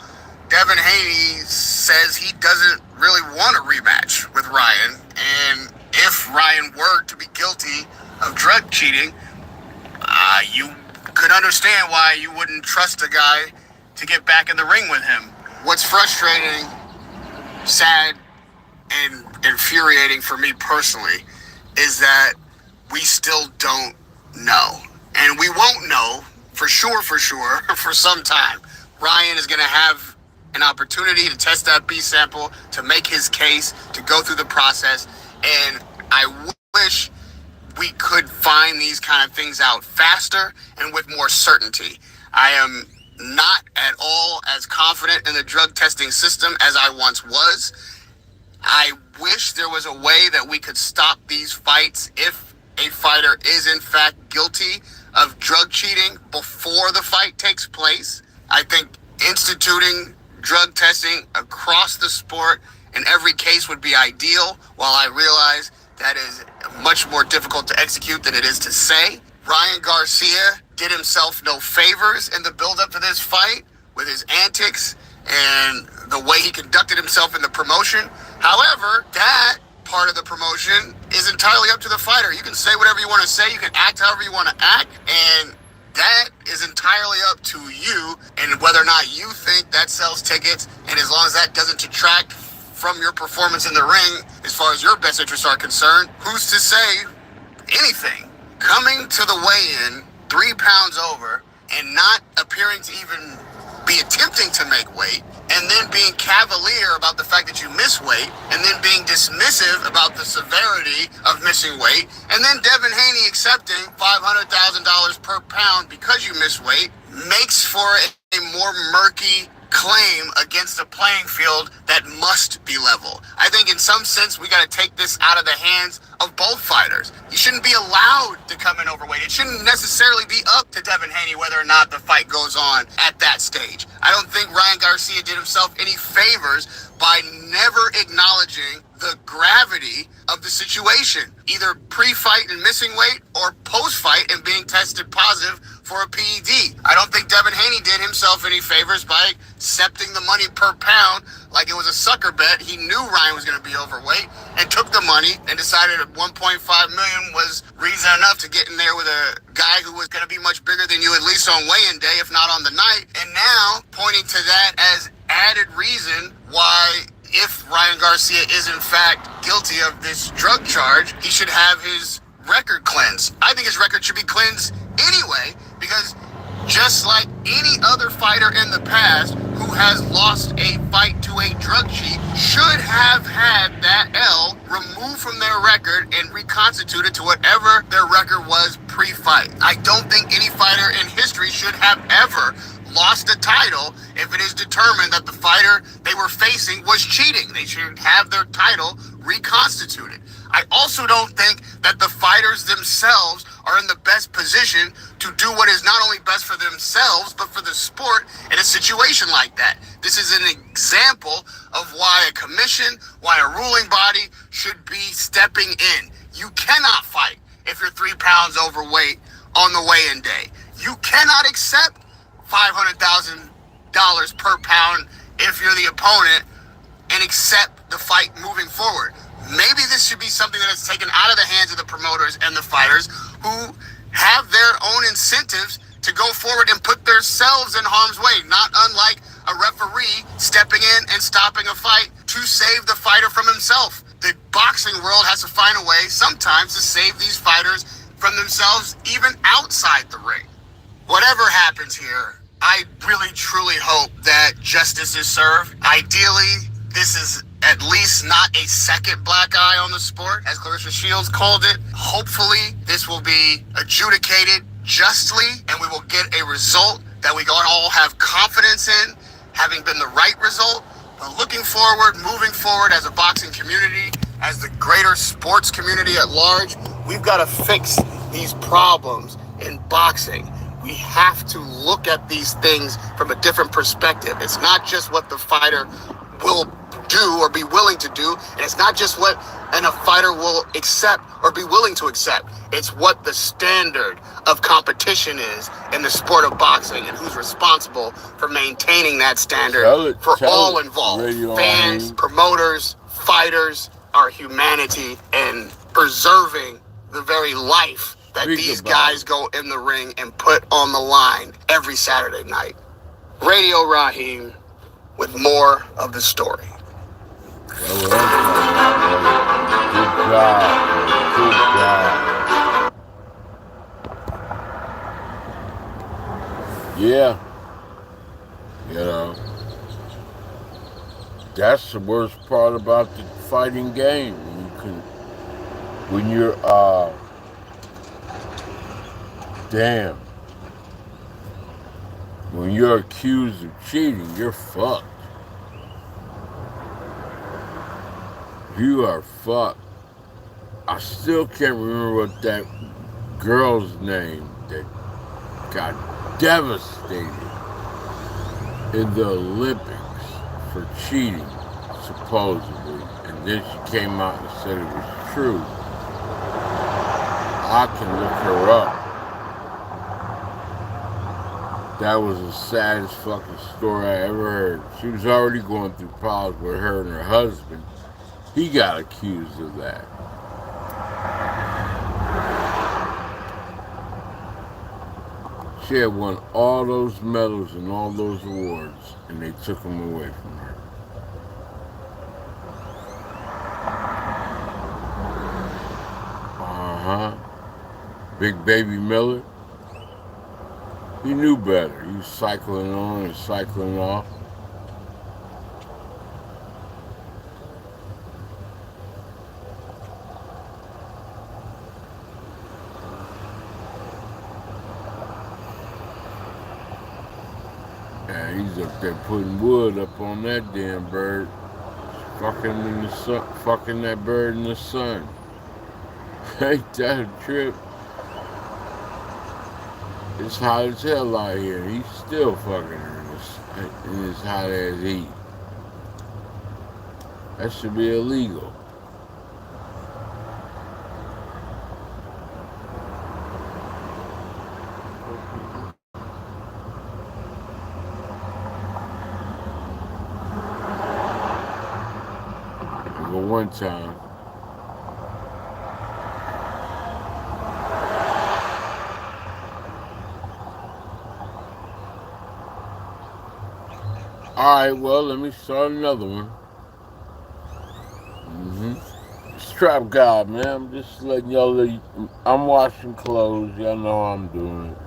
Speaker 6: Devin Haney says he doesn't really want a rematch with Ryan. And if Ryan were to be guilty of drug cheating, you could understand why you wouldn't trust a guy to get back in the ring with him. What's frustrating, sad, and infuriating for me personally is that we still don't know. And we won't know for sure, for some time. Ryan is going to have an opportunity to test that B sample, to make his case, to go through the process. And I wish we could find these kind of things out faster and with more certainty. I am not at all as confident in the drug testing system as I once was. I wish there was a way that we could stop these fights if a fighter is in fact guilty of drug cheating before the fight takes place. I think instituting drug testing across the sport in every case would be ideal, while I realize that is much more difficult to execute than it is to say. Ryan Garcia did himself no favors in the build-up to this fight with his antics and the way he conducted himself in the promotion. However, that part of the promotion is entirely up to the fighter. You can say whatever you want to say, you can act however you want to act, and that is entirely up to you and whether or not you think that sells tickets. And as long as that doesn't detract from your performance in the ring, as far as your best interests are concerned, who's to say anything? Coming to the weigh-in 3 pounds over and not appearing to even be attempting to make weight, and then being cavalier about the fact that you miss weight, and then being dismissive about the severity of missing weight, and then Devin Haney accepting $500,000 per pound because you miss weight, makes for a more murky claim against a playing field that must be level. I think in some sense we got to take this out of the hands of both fighters. You shouldn't be allowed to come in overweight. It shouldn't necessarily be up to Devin Haney whether or not the fight goes on at that stage. I don't think Ryan Garcia did himself any favors by never acknowledging the gravity of the situation, either pre-fight and missing weight or post-fight and being tested positive for a PED. I don't think Devin Haney did himself any favors by accepting the money per pound like it was a sucker bet. He knew Ryan was going to be overweight and took the money and decided that $1.5 million was reason enough to get in there with a guy who was going to be much bigger than you, at least on weigh-in day, if not on the night. And now pointing to that as added reason why, if Ryan Garcia is in fact guilty of this drug charge, he should have his record cleansed. I think his record should be cleansed anyway, because just like any other fighter in the past who has lost a fight to a drug cheat should have had that L removed from their record and reconstituted to whatever their record was pre-fight. I don't think any fighter in history should have ever lost a title if it is determined that the fighter they were facing was cheating. They should have their title reconstituted. I also don't think that the fighters themselves are in the best position to do what is not only best for themselves, but for the sport in a situation like that. This is an example of why a commission, why a ruling body should be stepping in. You cannot fight if you're 3 pounds overweight on the weigh-in day. You cannot accept $500,000 per pound if you're the opponent and accept the fight moving forward. Maybe this should be something that is taken out of the hands of the promoters and the fighters who have their own incentives to go forward and put themselves in harm's way, not unlike a referee stepping in and stopping a fight to save the fighter from himself. The boxing world has to find a way sometimes to save these fighters from themselves, even outside the ring. Whatever happens here, I really truly hope that justice is served. Ideally, this is at least not a second black eye on the sport, as Clarissa Shields called it. Hopefully, this will be adjudicated justly, and we will get a result that we all have confidence in, having been the right result. But looking forward, moving forward as a boxing community, as the greater sports community at large, we've got to fix these problems in boxing. We have to look at these things from a different perspective. It's not just what the fighter will do or be willing to do, and it's not just what a fighter will accept or be willing to accept. It's what the standard of competition is in the sport of boxing, and who's responsible for maintaining that standard for all involved. Fans, promoters, fighters, our humanity, and preserving the very life that these guys go in the ring and put on the line every Saturday night. Radio Raheem with more of the story.
Speaker 2: Well, good job. Good job. Yeah. You know, that's the worst part about the fighting game. When you're when you're accused of cheating, you're fucked. You are fucked. I still can't remember what that girl's name that got devastated in the Olympics for cheating, supposedly. And then she came out and said it was true. I can look her up. That was the saddest fucking story I ever heard. She was already going through problems with her and her husband. He got accused of that. She had won all those medals and all those awards, and they took them away from her. Big Baby Miller, he knew better. He was cycling on and cycling off. Yeah, he's up there putting wood up on that damn bird, fucking in the sun, fucking that bird in the sun. Ain't that a trip? It's hot as hell out here. He's still fucking her in this hot ass heat. That should be illegal. I go one time. Alright, well, let me start another one. It's Trap God, man. I'm just letting y'all know I'm washing clothes. Y'all know how I'm doing it.